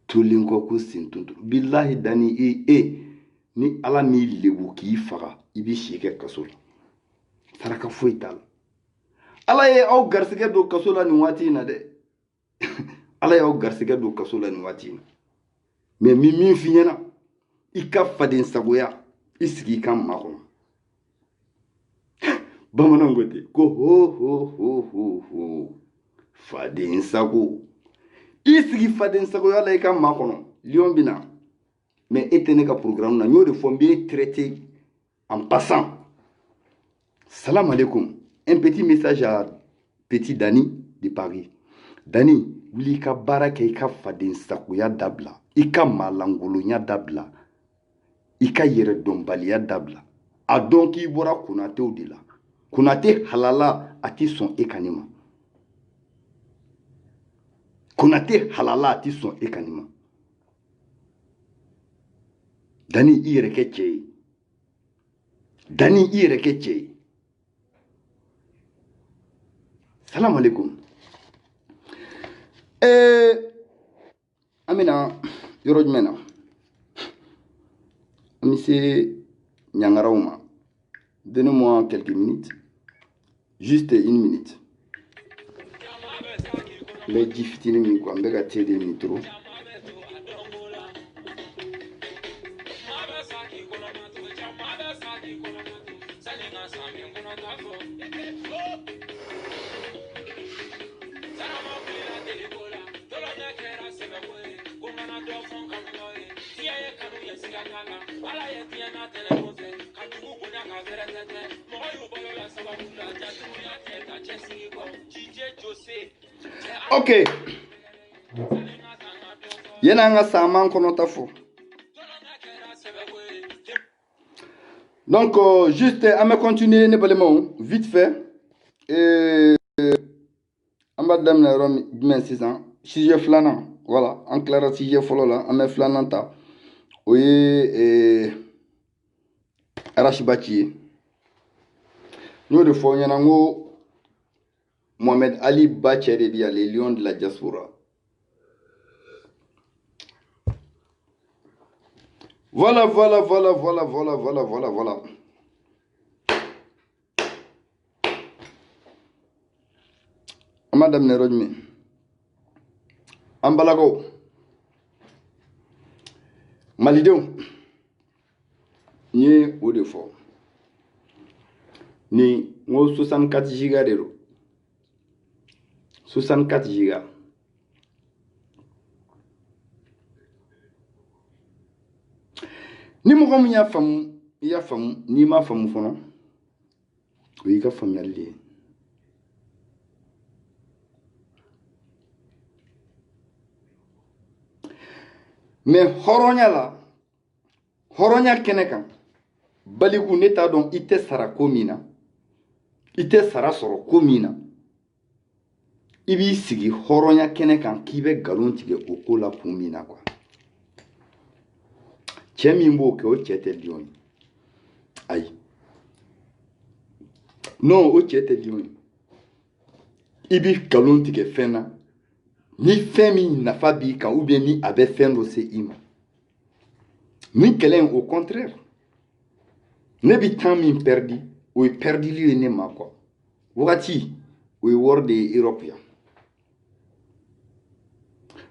B: Tulinko ko sintuntu. Billahi Dani ni ala mi lebu ki faga ibi shike kaso. Saraka foital. Ala ye aw garsige do kaso la ni wati na de. Ala ye aw garsige do kaso la ni wati na. Mais mi finyana. Ika fadin sagoya. Isigi kam makon. Bamanangote. Ko ho. Fadin sago. Isigi fadin sago ya la ika makon. Lion bina. Mais éteignez le programme, nous avons bien traité en passant. Salam alaikum. Un petit message à petit Dani de Paris. Dani, wili ka baraka ika fadin sakuya dabla. Ika malangolonya dabla. Ika yere dombaliya dabla. A donc i bora kunate odila. Kunate halala ati son ekanima. Kunate halala ati son ekanima. Dani irekeche. Dani irekeche. Salam alaikum. Amina, yorojmena. Amise Nyangarauma. Donnez-moi quelques minutes. Juste une minute. Mais difficile mi quoi, mbega tede mi trop. Ok. Yenanga saman konotafo. Donc, juste à me continuer, vite fait. Madame la Rome, 6 ans. Si je flânant, voilà. En clair, si je follow là, à me flânant, oui, Arachibati. Nous de fois, Mohamed Ali Bacheredia, les lions de la diaspora. Voilà. Madame Nerojmi. Ambalago. Malidon. Ni au défaut. Ni 64 giga d'euros. 64 giga. Ni mɔgɔ min y'a faamu i y'a faamu n'i m'a faamu fana o y'i ka faamuyali de ye. Mais hɔrɔnya la hɔrɔnya kɛnɛ kan baliku ne t'a dɔn I tɛ sara ko min na I tɛ sara sɔrɔ ko min na I b'i sigi hɔrɔnya kɛnɛ kan k'i bɛ galon tigɛ o ko la kun min na quoi. Cɛ min b'o kɛ o cɛ tɛ lion ye ayi non o cɛ tɛ lion ye I b'i galon tigɛ fɛn na ni fɛn min nafa b'i kan ou bien ni a bɛ fɛn dɔ se I ma ni kɛlɛ in au contraire ne bi temps min perdi o ye perdili ye ne ma quoi wagati o ye wari de ye Europe yan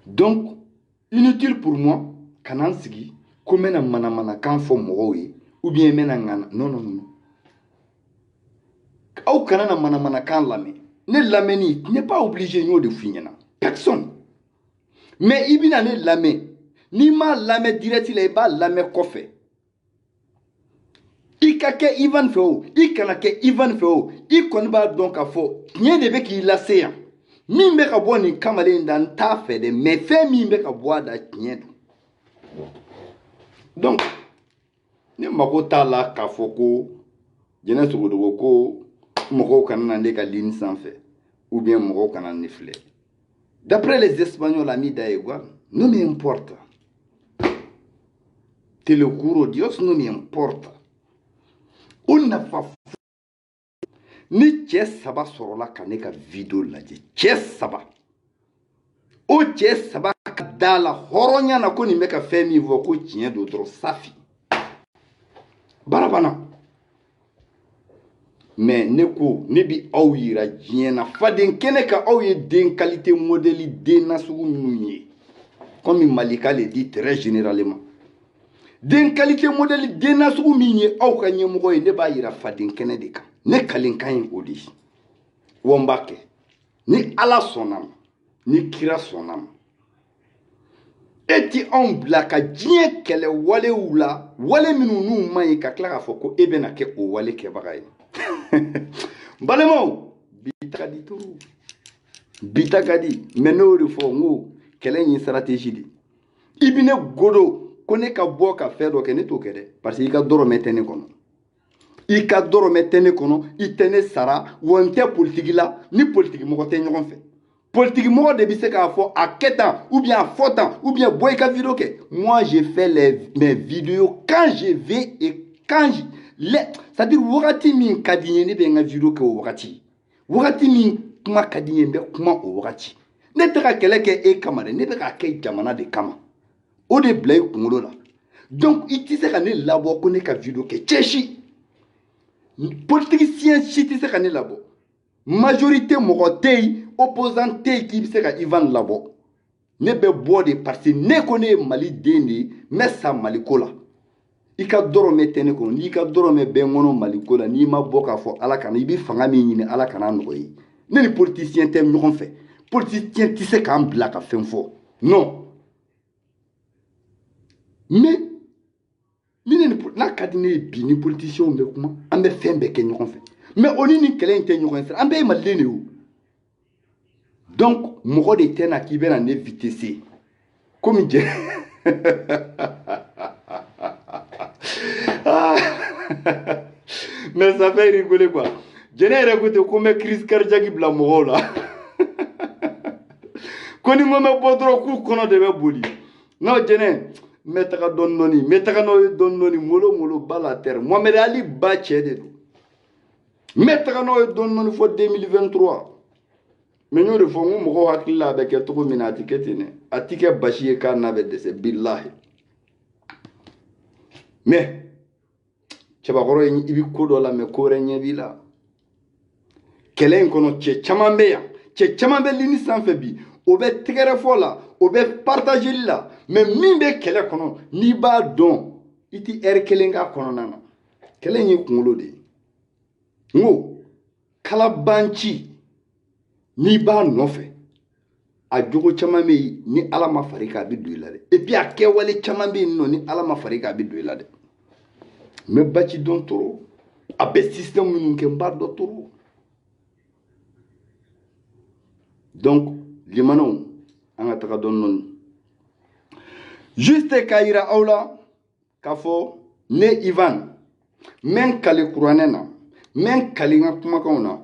B: donc inutile pour moi kana n sigi ko n bɛna manamanakan fɔ mɔgɔw ye ou bien n bɛna ŋana non aw kana na manamanakan lamɛn ne lamɛnni n'est pas obligé n y'o de f'i ɲɛna personne mais I bɛna ne lamɛn n'i m'a lamɛn direct la I b'a lamɛn kɔfɛ I ka kɛ Ivan fɛ o I kana kɛ Ivan fɛ o I kɔni b'a dɔn k'a fɔ tiɲɛ de bɛ k'i lase yan min bɛ ka bɔ nin kamalen da n t'a fɛ dɛ mais fɛn min bɛ ka bɔ a da tiɲɛ don donc ne mago t'a la k'a fɔ ko Jɛnɛ Sogodogo ko mɔgɔw kana na ne ka ligne sanfɛ ou bien mɔgɔw kana ne filɛ d'après les Espagnols amis d'Aégual no me importa te lo juro Dios no me importa o nafa ni cɛ saba sɔrɔla ka ne ka video lajɛ cɛ saba o cɛ saba ka da la hɔrɔnya na ko nin bɛ ka fɛn min fɔ ko tiɲɛ don dɔrɔn safi barabana mais ne ko ne bi aw yira diɲɛ na faden kɛnɛ ka aw ye den qualité modèle den nasugu minnu ye comme Malika le dit très généralement den qualité modèle den nasugu min ye aw ka ɲɛmɔgɔ ye ne b'a yira faden kɛnɛ de kan ne kalenkan ye o de ye wa n b'a kɛ ni Ala sɔnna ma ni kira sɔnna ma e ti anw bila ka diɲɛ kɛlɛ walew la wale minnu n'u man ɲi ka tila k'a fɔ ko e bɛna kɛ o wale kɛbaga ye balimaw bita ka di turu bita ka di mais ne y'o de fɔ n ko kɛlɛ in ye stratégie de i bi ne godo ko ne ka bɔ ka fɛn dɔ kɛ ne t'o kɛ dɛ parce que i ka dɔrɔmɛ tɛ ne kɔnɔ i ka dɔrɔmɛ tɛ ne kɔnɔ i tɛ ne sara wa n tɛ politiki la ni politiki mɔgɔ tɛ ɲɔgɔn fɛ politique mɔgɔ de bɛ se k'a fɔ a kɛ tan ou bien a fɔ tan ou bien bɔ i ka vidéo kɛ moi j'ai fait mes vidéos quand je vais et quand c'est-à-dire wagati min ka di n ye ne bɛ n ka vidéo kɛ o wagati min kuma ka di n ye n bɛ kuma o wagati ne tɛ ka kɛlɛ kɛ e kama dɛ ne bɛ k'a kɛ jamana de kama o de bila i kunkolo la donc i tɛ se ka ne labɔ ko ne ka vidéo kɛ cɛ si politicien si tɛ se ka ne labɔ majorité mɔgɔ tɛ yen opposant tɛ yen k'i bɛ se ka Ivan labɔ ne bɛ bɔ de parce que ne ko ne ye Mali den de ye n bɛ sa Maliko la i ka dɔrɔmɛ tɛ ne kɔnɔ n'i ka dɔrɔmɛ bɛ n kɔnɔ Maliko la n'i ma bɔ k'a fɔ Ala kana i bɛ fanga min ɲini Ala kana nɔgɔya ye ne ni politicien tɛ ɲɔgɔn fɛ politicien tɛ se k'an bila ka fɛn fɔ non mais n'a ka di ne ye bi ni politiciens bɛ kuma an bɛ fɛn bɛɛ kɛ ɲɔgɔn fɛ mais o ni kɛlɛ in tɛ ɲɔgɔn sira an bɛɛ ye maliden de ye o donc mɔgɔ de tɛ na k'i bɛna ne vitesse komi jɛ mais ça fait rigoler quoi Jɛnɛ yɛrɛ ko ten ko n bɛ crise cardiaque bila mɔgɔw la ko ni n ko n bɛ bɔ dɔrɔn k'u kɔnɔ de bɛ boli non Jɛnɛ n bɛ taga dɔɔni dɔɔni n bɛ taga n'aw ye dɔɔni dɔɔni molo molo ba la terre Mohamed Ali ba cɛ de don n bɛ taga n'aw ye dɔɔni dɔɔni fɔ 2023 mais n y'o de fɔ n ko mɔgɔw hakili la a bɛ kɛ cogo min na a ti kɛ ten dɛ a ti kɛ basi ye k'a n'a bɛ dɛsɛ bilahi mais cɛbakɔrɔ ye i bɛ ko dɔ la mais ko wɛrɛ ɲɛ b'i la kɛlɛ in kɔnɔ cɛ caman bɛ yan cɛ caman bɛ ligne sanfɛ bi o bɛ tɛgɛrɛfɔ la o bɛ partageli la mais min bɛ kɛlɛ kɔnɔ n'i b'a dɔn i ti heure kelen k'a kɔnɔna na kɛlɛ in ye kunkolo de ye n ko kalabanci n'i b'a nɔfɛ a jogo caman bɛ yen ni Ala ma far'i kan a bɛ don i la dɛ et puis a kɛwale caman bɛ yen nɔ ni Ala ma far'i kan a bɛ don i la dɛ n bɛ baci dɔn toro a bɛ système minnu kɛ n b'a dɔn toro donc limanaw an ka taga dɔɔni dɔɔni juste k'a yira aw la k'a fɔ ne Ivan n bɛ n kale kuranɛ na n bɛ n kale n ka kumakanw na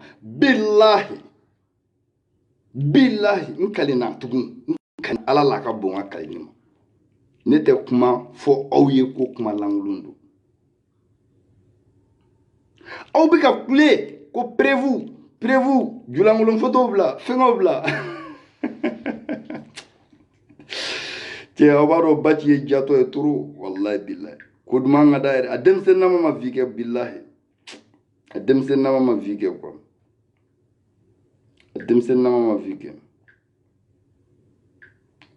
B: bilahi n kale na tugun n kale Ala la a ka bon n ka kaleli ma ne tɛ kuma fɔ aw ye ko kuma lankolon don aw bɛ ka kule ko prévu julankolon photo bila fɛngɛw bila cɛ aw b'a dɔn Baci ye jatɔ ye toro wallahi billahi ko duman ka da yɛrɛ a denmisɛnninama ma vie kɛ billahi a denmisɛnninama ma vie kɛ quoi a denmisɛnninama ma vie kɛ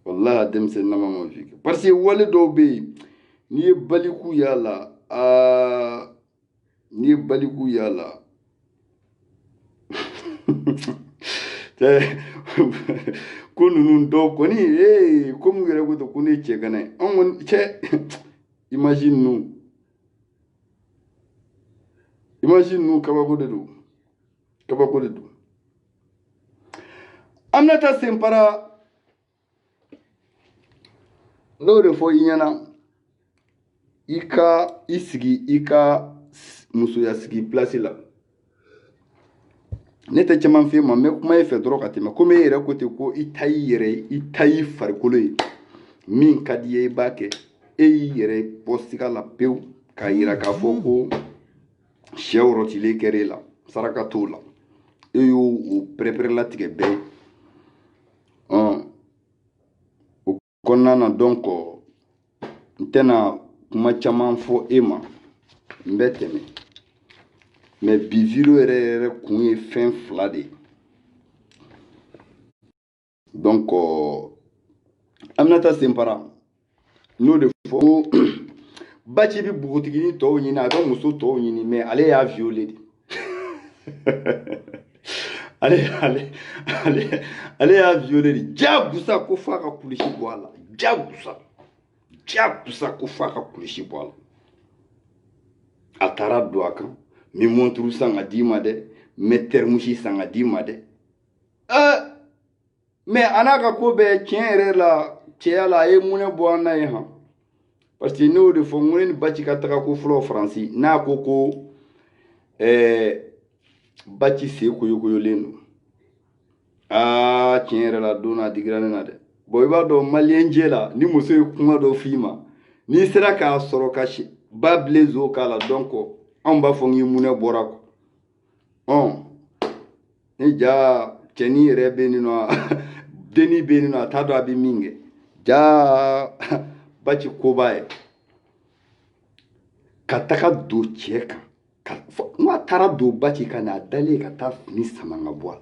B: wallahi a denmisɛnninama ma vie kɛ parce que wale dɔw bɛ yen n'i ye baliku y'a la n'i ye baliku y'a la ko ninnu dɔw kɔni ko mun yɛrɛ ko to ko ne ye cɛ gana ye an kɔni cɛ imagine ninnu kabako de don Aminata Sempara n'o de fɔ i ɲɛna i ka i sigi i ka musoya sigi place la ne tɛ caman f'i ma n bɛ kuma i fɛ dɔrɔn ka tɛmɛ komi e yɛrɛ ko ten ko i ta y'i yɛrɛ ye i ta y'i farikolo ye min ka di ye i b'a kɛ e y'i yɛrɛ bɔ siga la pewu k'a yira k'a fɔ ko sɛ wɔrɔtilen kɛra e la saraka t'o la e y'o o pɛrɛpɛrɛlatigɛ bɛɛ o kɔnɔna na donc n tɛna kuma caman fɔ e ma n bɛ tɛmɛ mais bi video yɛrɛ kun ye fɛn fila de ye donc Aminata Sempara n'o de fɔ ko Baci bi bogotigini tɔw ɲini a bɛ muso tɔw ɲini mais ale y'a violé de ale y'a violé de jagusa ko f'a ka kulusi bɔ a la jagusa ko f'a ka kulusi bɔ a la a taara don a kan mi montre san ka d'i ma dɛ mi termusi san ka d'i ma dɛ mais a n'a ka ko bɛɛ tiɲɛ yɛrɛ la cɛya la a ye munɛ bɔ an na ye han parce que n'o de fɔ n ko ne ni Baci ka taga ko fɔlɔ Faransi n'a ko Baci sen koyokoyolen don tiɲɛ yɛrɛ la don n'a digira ne na dɛ bon i b'a dɔn maliyɛn jɛ la ni muso ye kuma dɔ f'i ma n'i sera k'a sɔrɔ ka ba bilen zo k'a la donc anw b'a fɔ k'i munɛ bɔra quoi ni ja cɛnin yɛrɛ bɛ nin nɔ denni bɛ nin nɔ a t'a dɔn a bɛ min kɛ ja Baci koba ye ka taga don cɛ kan n ko a taara don Baci kan a dalen ka taa fini sama ka bɔ a la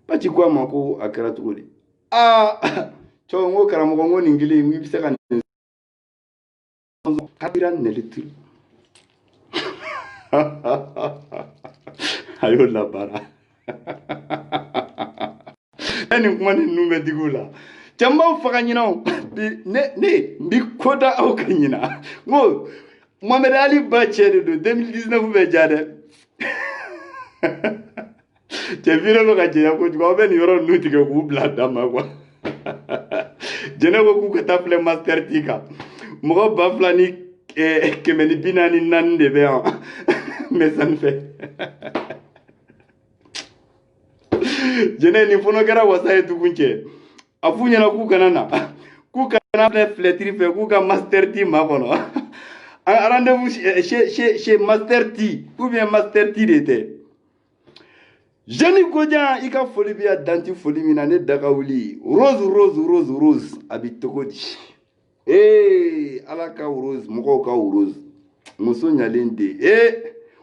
B: Baci ko a ma ko a kɛra cogo di cɛw n ko karamɔgɔ n ko nin kelen i bɛ se ka nin kabira nɛgɛtiri a y'o labaara nin kuma ninnu bɛ digi u la cɛ n b'aw faga ɲina o ne n bi ko da aw kan ɲina n ko Mohamed Ali ba cɛ de don 2019 bɛ ja dɛ cɛ video bɛ ka jɛya kojugu aw bɛ nin yɔrɔ ninnu tigɛ k'u bila a dan ma quoi jɛnɛ ko k'u ka taa filɛ master T kan mɔgɔ 2,444 de bɛ yan message fɛ jɛnɛ nin fɔlɔ kɛra wasa ye tugun cɛ a f'u ɲɛna k'u kana na k'u kana filɛ filɛtiri fɛ k'u ka master T makɔnɔ rendez-vous chez master T ou bien master T de tɛ Jeni Kojan i ka foli bɛ yan danti foli min na ne daga wuli Rose a bɛ cogo di ala ka Rose mɔgɔw ka Rose muso ɲalen de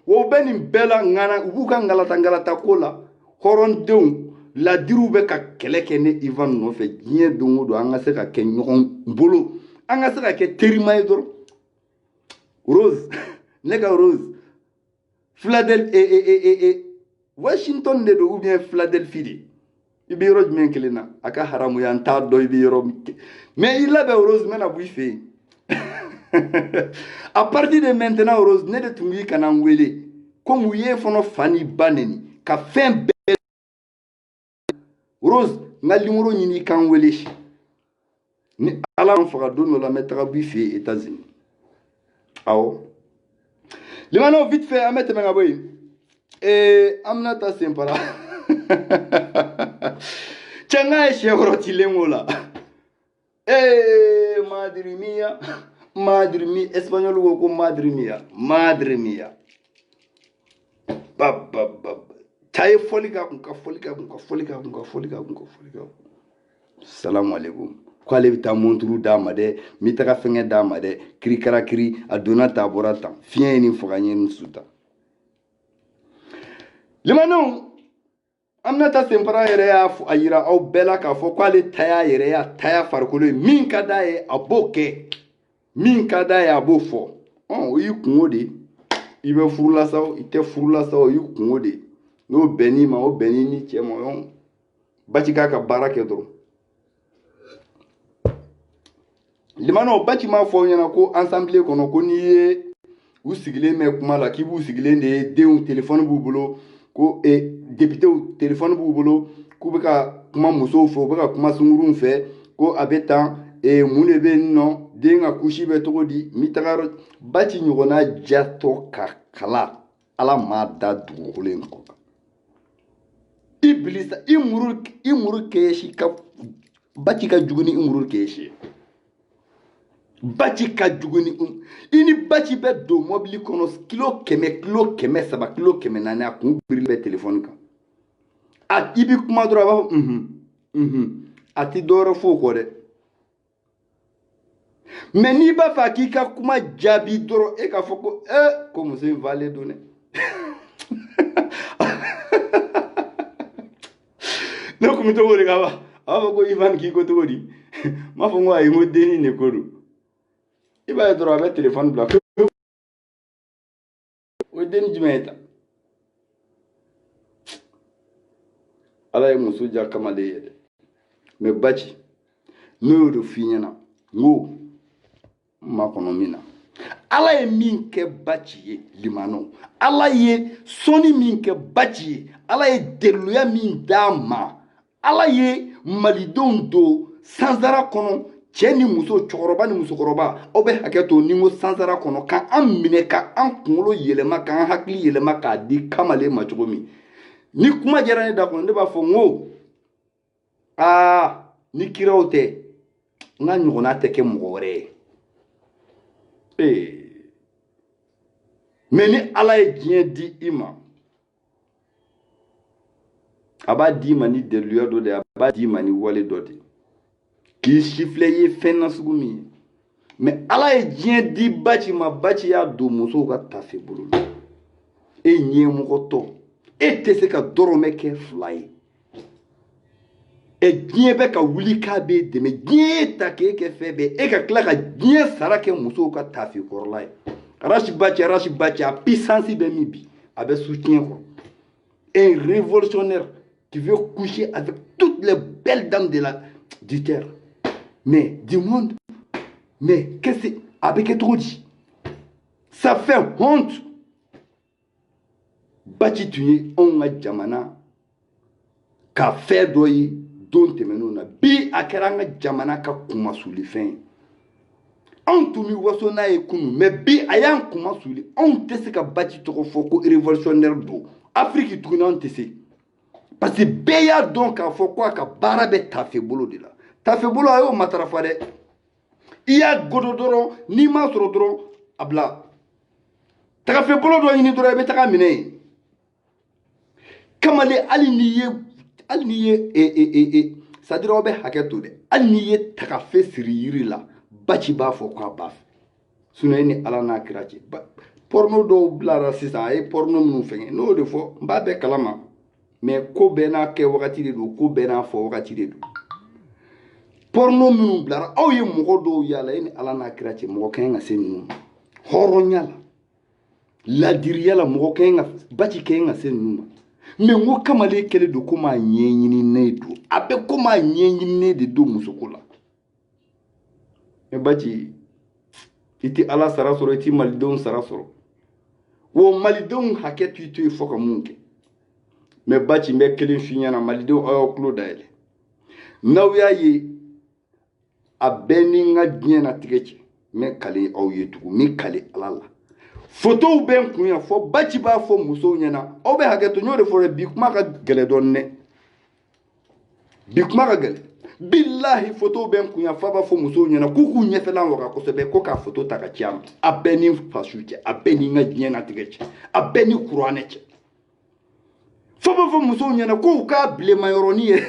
B: o bɛ nin bɛɛ la ŋana u b'u ka ngalata ko la hɔrɔndenw ladiriw bɛ ka kɛlɛ kɛ ne Ivan nɔfɛ diɲɛ don o don an ka se ka kɛ ɲɔgɔn bolo an ka se ka kɛ terima ye dɔrɔn Rose ne ka Rose Washington de do ou bien Philadelphie de i bɛ yɔrɔ jumɛn kelen na a ka haramuya n t'a dɔn i bɛ yɔrɔ mais i labɛn Rose n bɛna bɔ i fɛ yen à partir de maintenant Rose ne de tun b'i kana n wele komi u ye fana fa ni ba neni ka fɛn bɛɛ Rose n ka numéro ɲini i k'an wele ni ala n faga don dɔ la n bɛ taga b'i fɛ yen États-Unis awɔ limanaw vite fait an bɛ tɛmɛ ka bɔ yen Aminata Sempara cɛ n k'a ye sɛ wɔrɔtilen ko la madre mia espagnol ko madre mia cɛ ye fɔli k'a kun salamu alaikum k'ale bɛ taa monturu d'a ma dɛ n bɛ taga fɛngɛ d'a ma dɛ kirikarakiri a donna tan a bɔra tan fiɲɛ ye nin faga n ye nin suta limanaw Aminata Sempara yɛrɛ y'a yira aw bɛɛ la k'a fɔ k'ale ta y'a yɛrɛ ye a ta y'a farikolo ye min ka d'a ye a b'o kɛ min ka d'a ye a b'o fɔ o y'i kungo de i bɛ furu la sa o i tɛ furu la sa o y'i kungo de n'o bɛnn'i ma o bɛnn'i ni cɛ ma Baci k'a ka baara kɛ dɔrɔn limanaw Baci m'a fɔ aw ɲɛna ko ensemble kɔnɔ ko n'i ye u sigilen mɛn kuma la k'i b'u sigilen de ye denw téléphone b'u bolo ko députéw téléphone b'u bolo k'u bɛ ka kuma musow fɛ u bɛ ka kuma sunkuruw fɛ ko a bɛ tan mun de bɛ yen nɔ den ka kusi bɛ cogo di n bɛ taga yɔrɔ Baci ɲɔgɔnna jatɔ ka kala Ala m'a da dugukolo in kɔ Ibilisa i muru kɛsi ka Baci ka jugu ni i muru kɛsi Baci ka jugu ni i ni Baci bɛ don mɔbili kɔnɔ kilo 100 kilo 300 kilo 400 a kun birili bɛ telefɔni kan a i bi kuma dɔrɔn a b'a fɔ a ti dɔwɛrɛ fɔ o kɔ dɛ mais n'i b'a fɛ k'i ka kuma jaabi dɔrɔn e k'a fɔ ko ko muso in falen don dɛ ne kun bɛ cogo di ka ban a b'a fɔ ko Ivan k'i ko cogo di n b'a fɔ n ko ayi n ko dennin de ko don i b'a ye dɔrɔn a bɛ telefɔni bila o ye dennin jumɛn ye tan Ala ye muso ja kamalen ye dɛ mais Baci n'o y'o de f'i ɲɛna n ko ma kɔnɔ min na Ala ye min kɛ Baci ye limanaw Ala ye sɔnni min kɛ Baci ye Ala ye deliluya min d'a ma Ala ye malidenw don sansara kɔnɔ cɛ ni muso cɛkɔrɔba ni musokɔrɔba aw bɛ hakɛ to ni ko sansara kɔnɔ k'an minɛ k'an kunkolo yɛlɛma k'an hakili yɛlɛma k'a di kamalen ma cogo min ni kuma diyara ne da kɔnɔ ne b'a fɔ n ko ni kiraw tɛ n ka ɲɔgɔnna tɛ kɛ mɔgɔ wɛrɛ ye mais ni Ala ye diɲɛ di i ma a b'a d'i ma ni deliluya dɔ de a b'a d'i ma ni wale dɔ de k'i sifilɛ i ye fɛn nasugu min ye mais Ala ye diɲɛ di Baci ma Baci y'a don musow ka tafe bolo la e ɲɛmɔgɔtɔ e tɛ se ka dɔrɔmɛ kɛ 2 ye diɲɛ bɛ ka wuli k'a b'e dɛmɛ diɲɛ ye ta k'e kɛ fɛn bɛɛ e ka tila ka diɲɛ sara kɛ musow ka tafe kɔrɔla ye Arashi Baci a puissance bɛ min bi a bɛ soutien kɔrɔ un révolutionnaire qui veut coucher avec toutes les belles dames du terre mais du monde mais qu'est-ce que a bɛ kɛ cogo di ça fait honte Baci tun ye anw ka jamana ka fɛn dɔ ye don tɛmɛnenw na bi a kɛra an ka jamana ka kumasulifɛn ye anw tun bɛ waso n'a ye kunun mais bi a y'an kumasuli anw tɛ se ka Baci tɔgɔ fɔ ko révolutionnaire don Afrique tuguni anw tɛ se parce que bɛɛ y'a dɔn k'a fɔ ko a ka baara bɛ tafe bolo de la tafe bolo a y'o matarafa dɛ i y'a godo dɔrɔn n'i m'a sɔrɔ dɔrɔn a bila tafe bolo dɔ ɲini dɔrɔn i bɛ taga minɛ yen kamalen hali n'i ye c'est-à-dire aw bɛ hakɛ to dɛ hali n'i ye tagafe siri yiri la Baci b'a fɔ k'a b'a fɛ sinon e ni Ala n'a kira cɛ porno dɔw bilara sisan a ye porno minnu fɛngɛ n'o de fɔ n b'a bɛɛ kalama mais ko bɛɛ n'a kɛ wagati de don ko bɛɛ n'a fɔ wagati de don porno minnu bilara aw ye mɔgɔ dɔw yala e ni Ala n'a kira cɛ mɔgɔ ka ɲi ka se ninnu ma hɔrɔnya la ladiriya la mɔgɔ ka ɲi ka Baci ka ɲi ka se ninnu ma mais n ko kamalen kɛlen don ko maa ɲɛɲininen don a bɛ ko maa ɲɛɲininen de don musoko la mais Baci i tɛ Ala sara sɔrɔ i tɛ malidenw sara sɔrɔ o malidenw hakɛ to i to yen fɔ ka mun kɛ mais Baci n bɛ kelen f'i ɲɛna malidenw aw y'aw tulo dayɛlɛ n'aw y'a ye a bɛɛ ni n ka diɲɛ latigɛ cɛ n bɛ kale aw ye tugun n bɛ kale Ala la photos bɛ n kun yan fɔ Baci b'a fɔ musow ɲɛna aw bɛ hakɛ to n y'o de fɔ dɛ bi kuma ka gɛlɛ dɔɔni dɛ bi kuma ka gɛlɛ billahi photos bɛ n kun yan f'a b'a fɔ musow ɲɛna k'u k'u ɲɛfɛla waga kosɛbɛ ko k'a photo ta ka ci a ma a bɛɛ ni fasu cɛ a bɛɛ ni n ka diɲɛ latigɛ cɛ a bɛɛ ni kuranɛ cɛ f'a b'a fɔ musow ɲɛna k'u k'a bilenmayɔrɔni ye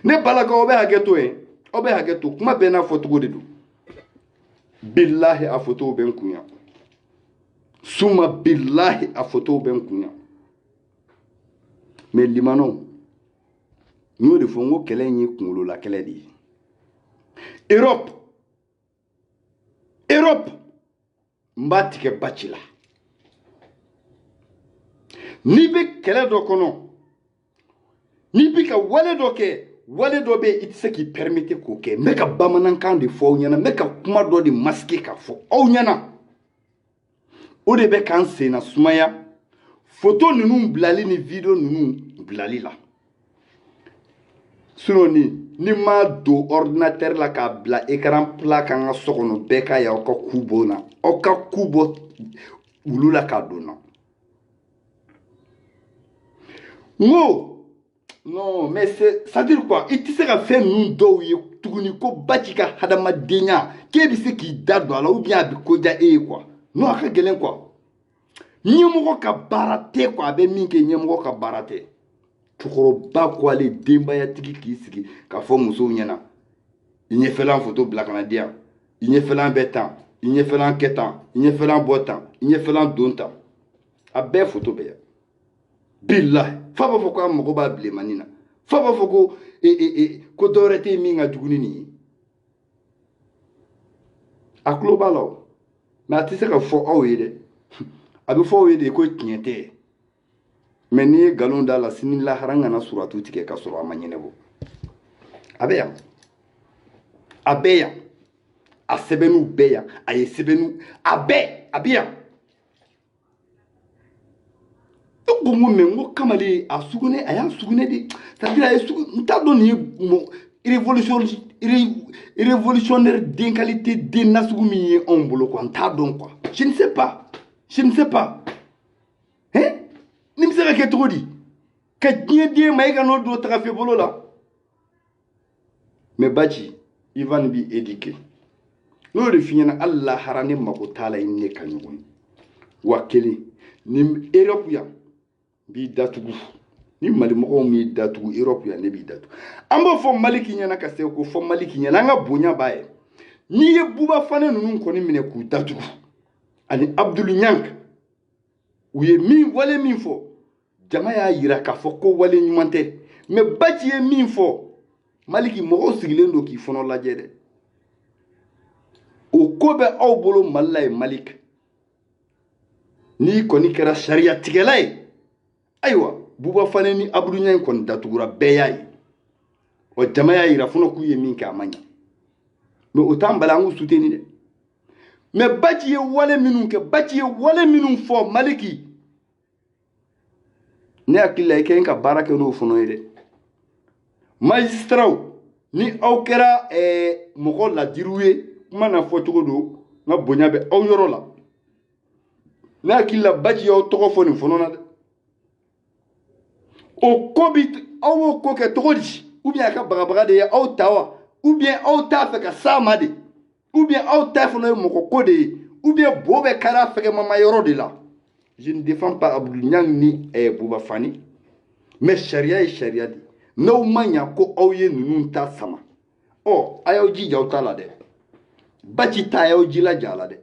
B: ne balakaw aw bɛ hakɛ to yen aw bɛ hakɛ to kuma bɛɛ n'a fɔcogo de don billahi a photos bɛ n kun yan suma billahi a photos bɛ n kun yan mais limanaw n y'o de fɔ n ko kɛlɛ in ye kunkolola kɛlɛ de ye Europe n b'a tigɛ Baci la n'i bɛ kɛlɛ dɔ kɔnɔ n'i bɛ ka wale dɔ kɛ wale dɔ bɛ i tɛ se k'i permettre k'o kɛ n bɛ ka bamanankan de fɔ aw ɲɛna n bɛ ka kuma dɔ de masquer k'a fɔ aw ɲɛna o de bɛ k'an senna sumaya photo ninnu bilali ni video ninnu bilali la sinon ni ma do ordinateur la k'a bila écran plat kan ka so kɔnɔ bɛɛ ka ya aw ka ku bɔ na aw ka ku bɔ wulu la k'a don na ngo non mais c'est dire quoi i tɛ se ka fɛn ninnu dɔw ye tuguni ko Baci ka hadamadenya k'e bɛ se k'i da don a la ou bien a bɛ ko diya e ye quoi non a ka gɛlɛn quoi ɲɛmɔgɔ ka baara tɛ quoi a bɛ min kɛ ɲɛmɔgɔ ka baara tɛ cɛkɔrɔba ko ale denbayatigi k'i sigi k'a fɔ musow ɲɛna i ɲɛfɛlan photo bila ka na di yan i ɲɛfɛlan bɛ tan i ɲɛfɛlan kɛ tan i ɲɛfɛlan bɔ tan i ɲɛfɛlan don tan a bɛɛ photo bɛ yan bilahi fa b'a fɔ ko a mago b'a bilenmanin na fa b'a fɔ ko dɔ wɛrɛ tɛ yen min ka jugu ni nin ye a tulo b'a la o mais a tɛ se ka fɔ aw ye dɛ a bɛ fɔ aw ye de ko tiɲɛ tɛ mais n'i ye nkalon da la sini lahara kana suratu tigɛ ka sɔrɔ a ma ɲɛnabɔ a bɛ yan a bɛ yan a sɛbɛnniw bɛ yan a ye sɛbɛnniw a bɛ yan e ko n ko mais n ko kamalen a sugunɛ a y'a sugunɛ de c'est à dire a ye sugunɛ n t'a dɔn nin ye révolutionnaire den qualité den nasugu min ye anw bolo quoi n t'a dɔn quoi je ne sais pas hein ni bɛ se ka kɛ cogo di ka diɲɛ den ma e ka n'o don tagafe bolo la mais Baci Ivan b'i éduqué n'o de f'i ɲɛna hali lahara ne mago t'a la i ne ka ɲɔgɔn ye wa kelen ni Europe yan b'i datugu ni malimɔgɔw m'i datugu Europe yan ne b'i datugu an b'o fɔ Maliki ɲɛna ka se ko fɔ Maliki ɲɛna an ka bonya b'a ye n'i ye Buba Fane ninnu kɔni minɛ k'u datugu ani Abdul Ñank u ye wale min fɔ jama y'a yira k'a fɔ ko wale ɲuman tɛ mais Baci ye min fɔ Maliki mɔgɔw sigilen don k'i fɔnɔ lajɛ dɛ o ko bɛ aw bolo Mali la ye Maliki n'i kɔni kɛra sariya tigɛla ye ayiwa Buba Fane ni Abdul Ñank kɔni datugura bɛɛ y'a ye wa jama y'a yira fana k'u ye min kɛ a ma ɲɛ mais o t'an bali an k'u soutenir dɛ mais Baci ye wale minnu kɛ Baci ye wale minnu fɔ Maliki ne hakili la i kɛ n ka baara kɛ n'o fana ye dɛ magistraw ni aw kɛra mɔgɔ ladiriw ye kuma na fɔ cogo don n ka bonya bɛ aw yɔrɔ la ne hakili la Baci y'aw tɔgɔ fɔ nin fana na dɛ o ko bi aw y'o ko kɛ cogo di ou bien a ka bagabaga de ye aw ta wa ou bien aw t'a fɛ ka s'a ma de ou bien aw ta fana ye mɔgɔ ko de ye ou bien bo bɛ kɛra fɛgɛmama yɔrɔ de la je ne défends pas Abdul Ñank ni Buba Fane mais sariya ye sariya de n'aw ma ɲa ko aw ye ninnu ta sama a y'aw jija aw ta la dɛ Baci ta y'aw jilaja a la dɛ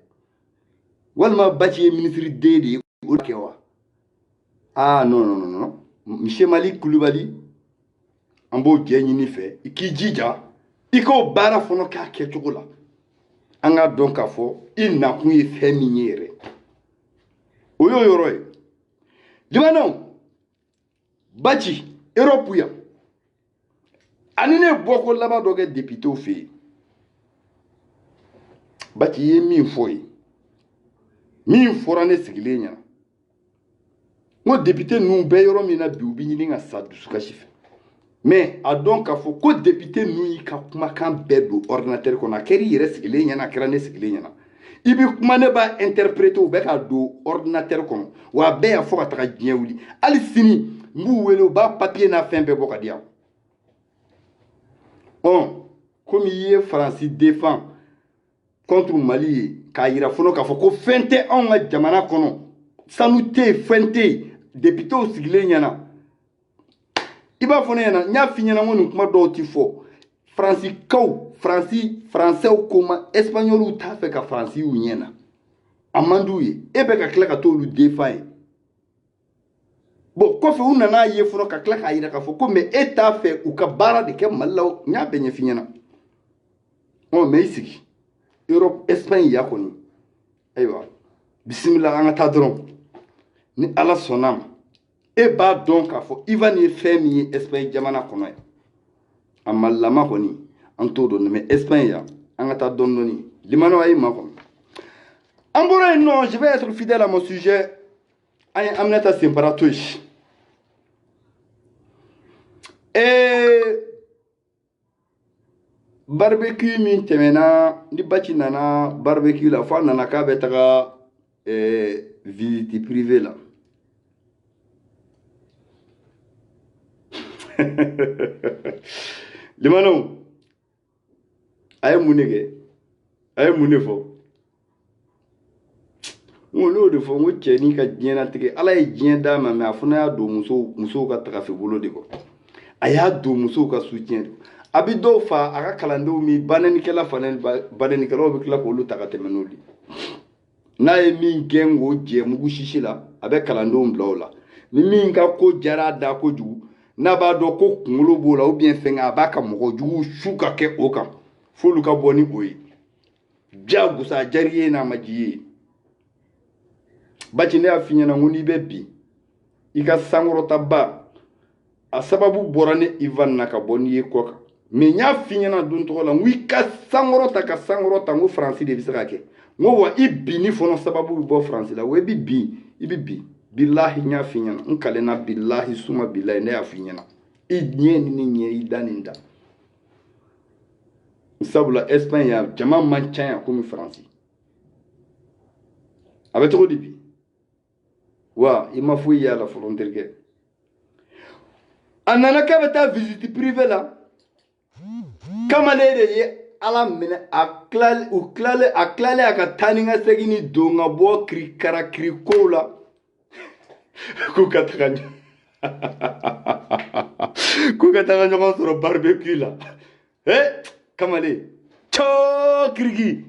B: walima Baci ye ministre den de ye o kɛ wa non monsieur Malik Kulibali an b'o jɛ ɲini fɛ i k'i jija i k'o baara fana k'a kɛcogo la an k'a dɔn k'a fɔ i nakun ye fɛn min ye yɛrɛ o y'o yɔrɔ ye jamanaw Baci Europe yan ani ne bɔko laban dɔ kɛ députéw fɛ yen Baci ye min fɔ ye min fɔra ne sigilen ɲɛna n ko député ninnu bɛɛ yɔrɔ min na bi u bɛ ɲini ka sa dusukasi fɛ mais a dɔn k'a fɔ ko député ninnu y'i ka kumakan bɛɛ don ordinateur kɔnɔ a kɛra i yɛrɛ sigilen ɲɛna a kɛra ne sigilen ɲɛna i bɛ kuma ne b'a interpréter u bɛ k'a don ordinateur kɔnɔ wa a bɛɛ y'a fɔ ka taga diɲɛ wuli hali sini n b'u wele u b'a papier n'a fɛn bɛɛ bɔ ka di yan komi i ye Faransi défend contre Mali ye k'a yira fana k'a fɔ ko fɛn tɛ anw ka jamana kɔnɔ sanu tɛ yen fɛn tɛ yen députéw sigilen ɲɛna i b'a fɔ ne ɲɛna n y'a f'i ɲɛna ko nin kuma dɔw ti fɔ Français ko ma Espagnol t'a fɛ ka Faransi y'u ɲɛna a man d'u ye e bɛ ka tila ka t'olu défend ye bon kɔfɛ u nana ye fɔlɔ ka tila k'a yira k'a fɔ ko mais e t'a fɛ u ka baara de kɛ Mali la n y'a bɛɛ ɲɛf'i ɲɛna mais i sigi Europe Espagne ya kɔni ayiwa bisimila an ka taa dɔrɔn ni Ala sɔnn'a ma e b'a dɔn k'a fɔ Ivan ye fɛn min ye Espagne jamana kɔnɔ ye a malilama kɔni an t'o dɔn mais Espagne yan an ka taa dɔɔni dɔɔni limanaw a y'i makɔnɔ an bɔra yen nɔ je vais être fidèle à mon sujet an ye Aminata Senpara to yen barbecue min tɛmɛna ni Bachi nana barbecue la fo a nana k'a bɛ taga visite privée la limanaw a ye mun de kɛ a ye mun de fɔ n'o de fɔ n ko cɛ n'i ka diɲɛlatigɛ ala ye diɲɛ d'a ma mais a fana y'a don musow ka tagafe bolo de kɔ a y'a don musow ka soutien de a bi dɔw fa a ka kalandenw mi banɛnikɛla banɛnikɛlaw bɛ tila k'olu ta ka tɛmɛ n'olu n'a ye min gɛn k'o jɛ mugu sisi la a bɛ kalandenw bila o la ni min ka ko jara a da kojugu n'a b'a dɔn ko kunkolo b'o la ou bien fɛn a b'a ka mɔgɔ jugu su ka kɛ o kan f'olu ka bɔ ni o ye jagosa a jari ye n'a ma ji ye Bachi ne y'a f'i ɲɛna ko n'i bɛ bi i ka sankɔrɔtaba a sababu bɔra ne Ivan na ka bɔ n'i ye kɔ kan mais n y'a f'i ɲɛna don tɔgɔ la n ko i ka sankɔrɔta ka sankɔrɔta n ko Faransi de bɛ se ka kɛ n ko wa i bi ni fɔlɔ sababu bɛ bɔ Faransi la wa i bɛ bi bilahi n y'a f'i ɲɛna n kalenna bilahi suma bilahi ne y'a f'i ɲɛna i ɲɛ ni ɲɛ i da ni da sabula Espagne ya jama man ca yan komi Faransi a bɛ cogo di bi wa i ma foyi y'a la fɔlɔ n terikɛ a nana k'a bɛ taa visite privée la kamalen de ye ala minɛ a tilalen a ka taa ni ka segin ni don ka bɔ kirikara kirikow la k'u ka taga ɲɔgɔn sɔrɔ barbecue la kamalen coo kiriki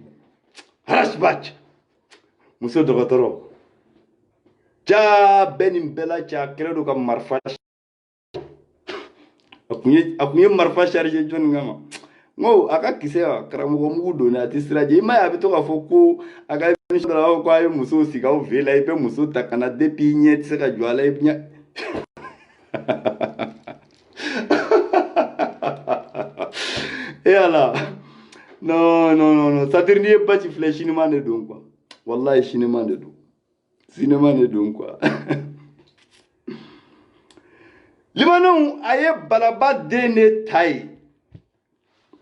B: harasbach muso dɔgɔtɔrɔ jaa bɛɛ nin bɛɛ la cɛ a kɛlɛ don ka marifa a kun ye marifa charge jɔnni kama n ko a ka kisɛ wa karamɔgɔ mugu donni a tɛ sira jɛ i m'a ye a bɛ to k'a fɔ ko a ka émission dɔ la ko a ye muso sigi aw fɛ la i bɛ muso ta ka na depuis i ɲɛ tɛ se ka jɔ a la i ɲɛ ala non c'est-à-dire n'i ye Bachi filɛ cinéma de don quoi wallahi cinéma de don quoi limanɛw a ye balaba den de ta ye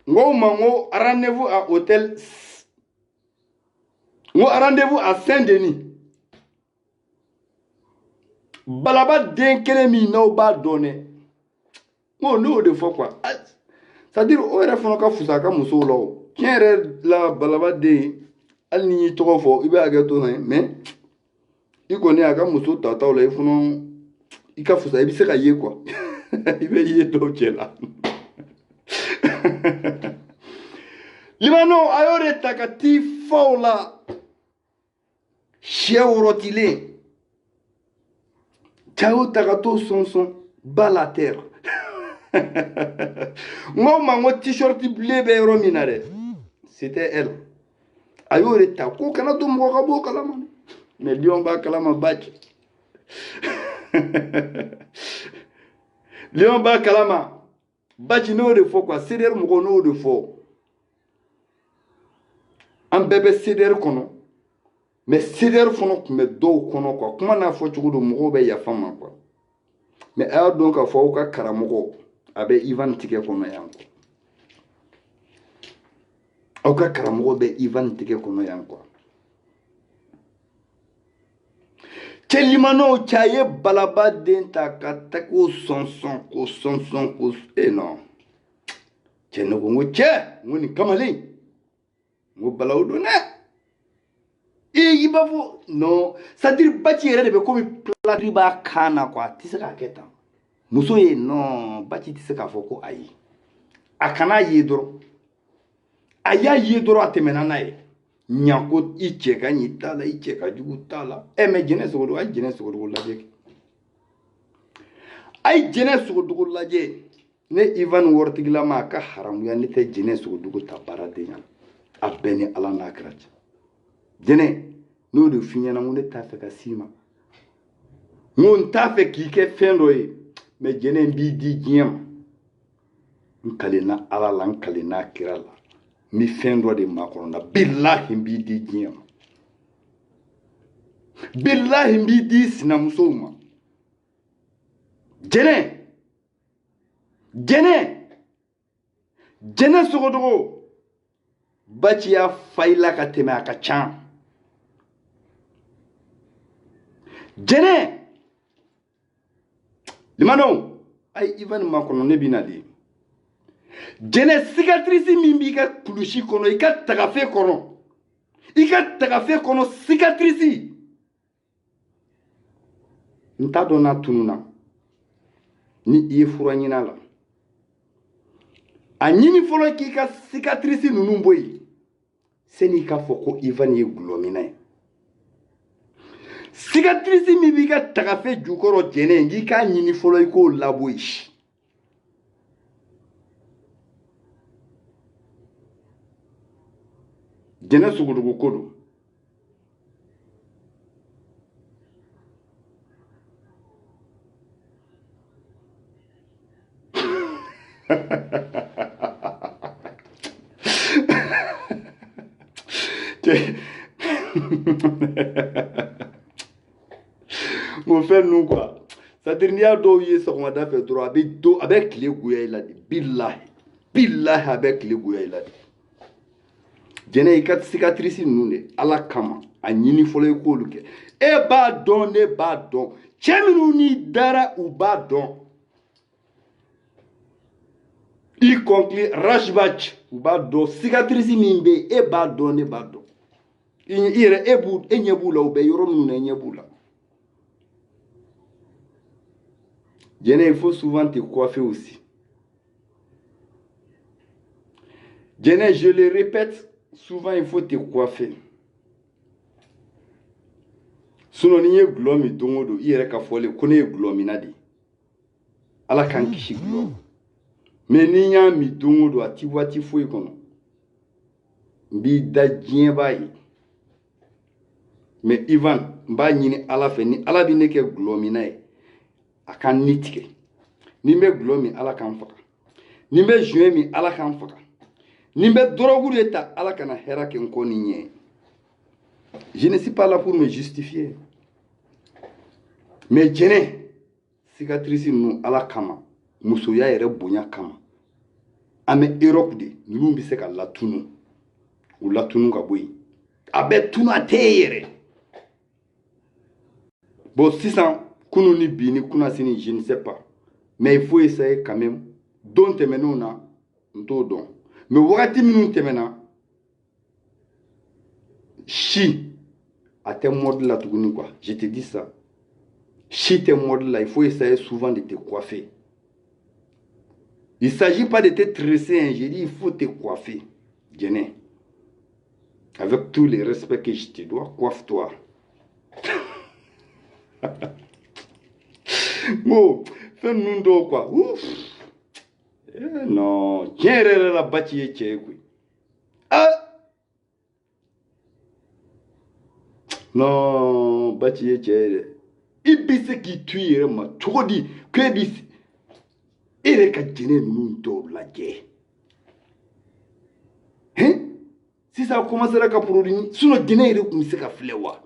B: n ko ma n ko rendez-vous à hôtel n ko rendez-vous à Saint-Denis balaba den kelen min n'aw b'a dɔn dɛ n ko n'o de fɔ quoi c'est-à-dire o yɛrɛ fana ka fusa a ka musow la o tiɲɛ yɛrɛ la balaba den hali ni y'i tɔgɔ fɔ i bɛ hakɛ to hein mais i kɔni a ka muso tataw la i fana i ka fusa i bɛ se ka ye quoi i bɛ ye dɔw cɛ la limanɛw a y'o de ta ka t'i faw la sɛ wɔrɔtilen cɛ y'o ta ka t'o sɔnsɔn bas la terre n ko ma n ko t-shirt bleu bɛ yɔrɔ min na dɛ c'était elle a y'o de ta ko kana to mɔgɔ ka bɔ o kalama mais lion b'a kalama Bachi lion b'a kalama Bachi n'o de fɔ quoi CDR mɔgɔw n'o de fɔ an bɛɛ bɛ CDR kɔnɔ mais CDR fana tun bɛ dɔw kɔnɔ quoi kuma n'a fɔ cogo don mɔgɔw bɛ yafa ma quoi mais a y'a dɔn k'a fɔ aw ka karamɔgɔ a bɛ Ivan tigɛ kɔnɔ yan quoi aw ka karamɔgɔ bɛ Ivan tigɛ kɔnɔ yan quoi cɛ limanɛw cɛ a ye balaba den ta ka taa k'o sɔnsɔn ko non cɛ ne ko n ko cɛ n ko nin kamalen n ko balawu don dɛ i b'a fɔ non c'est-à-dire Bachi yɛrɛ de bɛ komi plâtre b'a kan na quoi a tɛ se k'a kɛ tan muso ye non Bachi tɛ se k'a fɔ ko ayi a kana ye dɔrɔn a y'a ye dɔrɔn a tɛmɛna n'a ye ɲako i cɛ ka ɲi t'a la i cɛ ka jugu t'a la mais jɛnɛ sogodogo a ye jɛnɛ sogodogo lajɛ a ye jɛnɛ sogodogo lajɛ ne Ivan wɔritigilama a ka haramuya ne tɛ jɛnɛ sogodogo ta baaraden ɲɛna a bɛɛ ni ala n'a kɛra cɛ jɛnɛ n'o de f'i ɲɛna ko ne t'a fɛ ka s'i ma n ko n t'a fɛ k'i kɛ fɛn dɔ ye mais jɛnɛ n b'i di diɲɛ ma n kalenna ala la n kalenna kira la n bɛ fɛn dɔ de makɔnɔ bilahi n b'i di diɲɛ ma billahi n b'i di sinamusow ma jɛnɛ sogodogo Baci y'a fa i la ka tɛmɛ a ka can jɛnɛ limanaw ayi Ivan Makɔnɔ ne bɛna de jɛnɛ cicatrice min b'i ka kulusi kɔnɔ i ka tagafe kɔnɔ cicatrice n t'a dɔn n'a tununa ni i ye fura ɲini a la a ɲini fɔlɔ k'i ka cicatrice ninnu bɔ yen sani i k'a fɔ ko Ivan ye gulɔmina ye cicatrice min b'i ka tagafe jukɔrɔ jɛnɛ n k'i k'a ɲini fɔlɔ i k'o labɔ yen jɛnɛ sogodogo ko don Mon frère nous quoi ça dernière do yi sɔgɔmada fɛ dɔrɔn a bɛ tile goya i la de billahi a bɛ tile goya i la de jɛnɛ i ka cicatrice ninnu de Ala kama a ɲini fɔlɔ i k'olu kɛ e b'a dɔn ne b'a dɔn cɛ minnu n'i dara u b'a dɔn y compris Rajbach u b'a dɔn cicatrice min bɛ e b'a dɔn ne b'a dɔn i yɛrɛ e ɲɛ b'u la u bɛ yɔrɔ minnu na e ɲɛ b'u la jɛnɛ il faut souvent te coiffer aussi jɛnɛ je le répète souvent il faut te coiffer sinon n'i ye gulɔ min don o don i yɛrɛ ka fɔlen ko ne ye gulɔ minna de Ala k'an kisi gulɔ mais n'i y'a min don o don a ti waati foyi kɔnɔ n b'i da diɲɛbaa ye mais Ivan n b'a ɲini Ala fɛ ni Ala bɛ ne kɛ gulɔ minna ye a ka ni tigɛ ni n bɛ gulɔ min Ala k'an faga ni n bɛ joint min Ala k'an faga ni n bɛ drogue de ta Ala kana hɛrɛ kɛ n kɔ ni ɲɛ je ne suis pas là pour me justifier mais jɛnɛ cicatrice ninnu Ala kama musoya yɛrɛ bonya kama an bɛ Europe de ninnu bɛ se ka latunu u latunu ka bɔ yen a bɛ tunu a tɛ yɛrɛ bon sisan kunu ni bi ni kuna sini je ne sais pas mais il faut essayer quand même don tɛmɛnenw na n t'o dɔn mais wagati minnu tɛmɛna si a tɛ mode la tuguni quoi je te dis ça si tɛ mode la il faut essayer souvent de te coiffer il s'agit pas de te tresser hein, j'ai dit il faut te coiffer jɛnɛ avec tous les respects que je te dois coiffe-toi bon fɛn ninnu dɔw quoi ouf non tiɲɛ yɛrɛ la Baci ye cɛ ye koyi non Baci ye cɛ ye dɛ i bɛ se k'i to i yɛrɛ ma cogo di ko e yɛrɛ ka jɛnɛ ninnu dɔw lajɛ sisan a commencera ka produit sinon jɛnɛ yɛrɛ tun bɛ se ka filɛ wa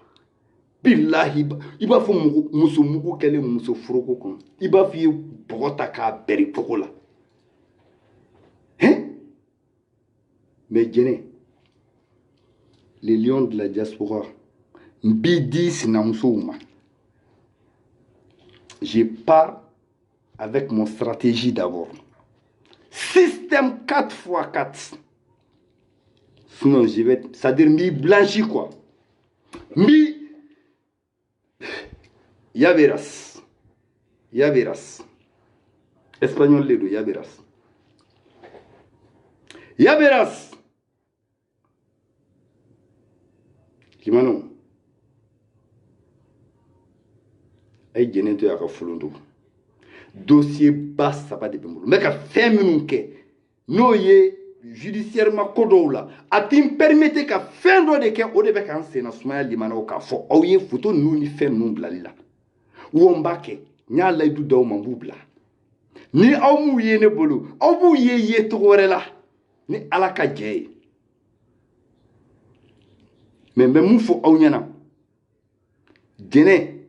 B: billahi i b'a fɔ muso mugu kɛlen muso foroko kɔnɔ i b'a fɔ i ye bɔgɔ ta k'a bɛri cogo la mais jɛnɛ les lions de la diaspora n b'i di sinamusow ma je pars avec mon stratégie d'abord système 4x4 sinon je vais c'est-à-dire n b'i blanchi quoi n b'i ya verás espagnol le do ya verás limano ay jɛnɛ to y'a ka folonto dossier ba saba de bɛ n bolo n bɛ ka fɛn minnu kɛ n'o ye judiciairement ko dɔw la a ti n permettre ka fɛn dɔ de kɛ o de bɛ k'an senna sumaya limanaw k'a fɔ aw ye photo ninnu ni fɛn ninnu bilali la wo n b'a kɛ n y'a layidu d'aw ma n b'u bila ni aw m'u ye ne bolo aw b'u ye cogo wɛrɛ la ni Ala ka jɛ ye mais n bɛ mun fɔ aw ɲɛna jɛnɛ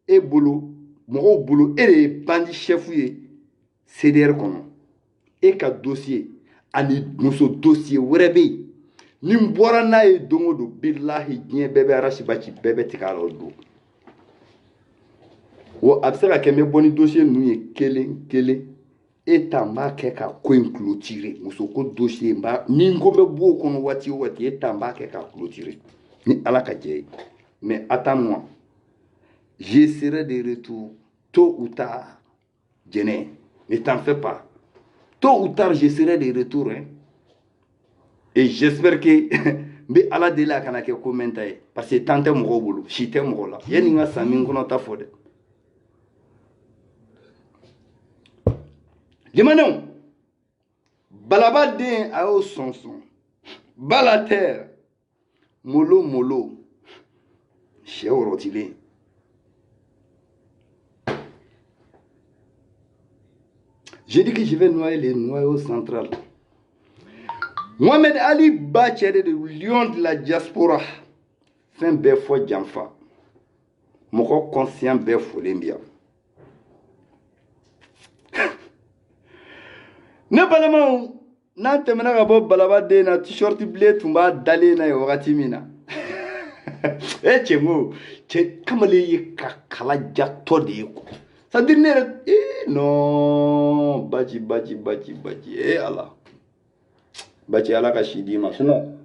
B: e bolo mɔgɔw bolo e de ye bandi chef ye CDR kɔnɔ e ka dossier ani muso dossier wɛrɛ bɛ yen ni n bɔra n'a ye don o don bilahi diɲɛ bɛɛ bɛ Arasibaci bɛɛ bɛ tigɛ a la o don wa a bɛ se ka kɛ n bɛ bɔ ni dossier ninnu ye kelen kelen e ta n b'a kɛ ka ko in clôturer muso ko dossier n b'a ni n ko bɛ bɔ o kɔnɔ waati o waati e ta n b'a kɛ ka clôturer ni Ala ka jɛ ye mais attends-moi je serai de retour tôt ou tard jɛnɛ ne t'en fais pas tôt ou tard je serai de retour hein. Et j'espère que n bɛ Ala deli a kana kɛ ko mɛn ta ye parce que temps tɛ mɔgɔw bolo si tɛ mɔgɔ la yanni n ka san min kɔnɔ ta fɔ dɛ Jamanadenw Balaba den a y'o sɔn Bala terre molo molo sɛ wɔrɔtilen j'ai dit que je vais noyer les noyaux centrales Mohamed Ali Ba cɛ de lion de la diaspora fɛn bɛɛ fɔ janfa mɔgɔ conscient bɛɛ folen bi yan ne balimaw n'an tɛmɛna ka bɔ Balaba den na t-shirt bilen tun b'a dalen na ye wagati min na e cɛ mo cɛ kamalen ye ka kala jatɔ de ye quoi ça veut dire ne yɛrɛ non baji Ala baci Ala ka si d'i ma sinon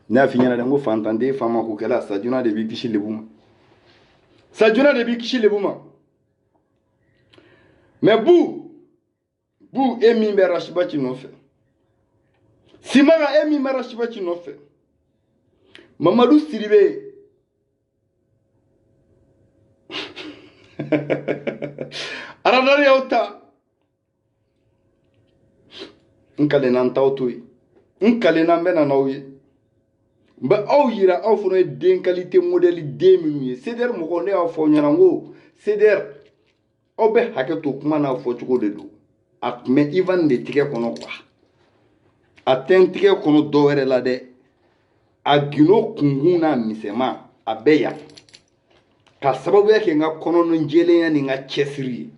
B: ne y'a f'i ɲɛna dɛ n ko fantanden fama ko kɛla sajuna de b'i kisi lebu ma sajuna de b'i kisi lebu ma mais bu e min bɛ Arasibaci nɔfɛ Simaga e min bɛ Arasibaci nɔfɛ Mamadu Sidibe aradari y'aw ta n kalenna n t'aw to yen n kalenna n bɛ na n'aw ye n bɛ aw yira aw fana ye den qualité modèle den minnu ye CDR mɔgɔw ne y'a fɔ aw ɲɛna n ko CDR aw bɛ hakɛ to kuma n'a fɔcogo de don a tun bɛ Ivan de tigɛ kɔnɔ quoi a tɛ n tigɛ kɔnɔ dɔ wɛrɛ la dɛ a gindo kunkun n'a misɛnman a bɛ yan ka sababuya kɛ n ka kɔnɔni jɛlenya ni n ka cɛsiri ye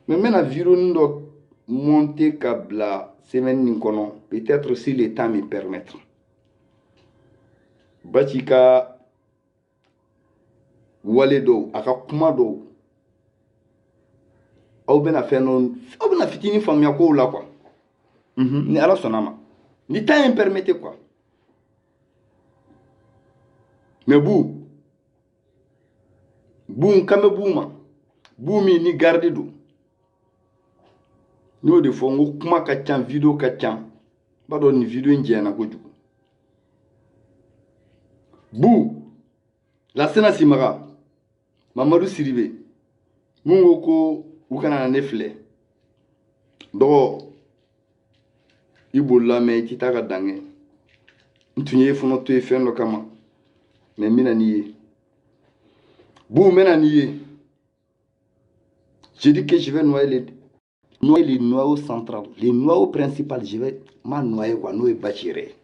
B: mais n bɛna vidéo dɔ monter ka bila semaine nin kɔnɔ peut-être si le temps me permettre Baci ka wale dɔw a ka kuma dɔw aw bɛna fɛn dɔ aw bɛna fitinin faamuya kow la quoi ni Ala sɔnna ma ni temps me permettre quoi mais bu n kan bɛ bu ma bu min ni garde don n y'o de fɔ n ko kuma ka ca video ka ca b'a dɔn nin video in jɛnyana kojugu bu Lasana Simaga Mamadu Sidibe mun ko u kana na ne filɛ dɔgɔ i bolila mɛ i tɛ taa ka dan kɛ n tun ye fana to ye fɛn dɔ kama mais n bɛna n'i ye bu n bɛna n'i ye j'ai dit que je vais noyer les noyaux centrales les noyaux principaux je vais m'a noyer quoi n'o ye Baci yɛrɛ ye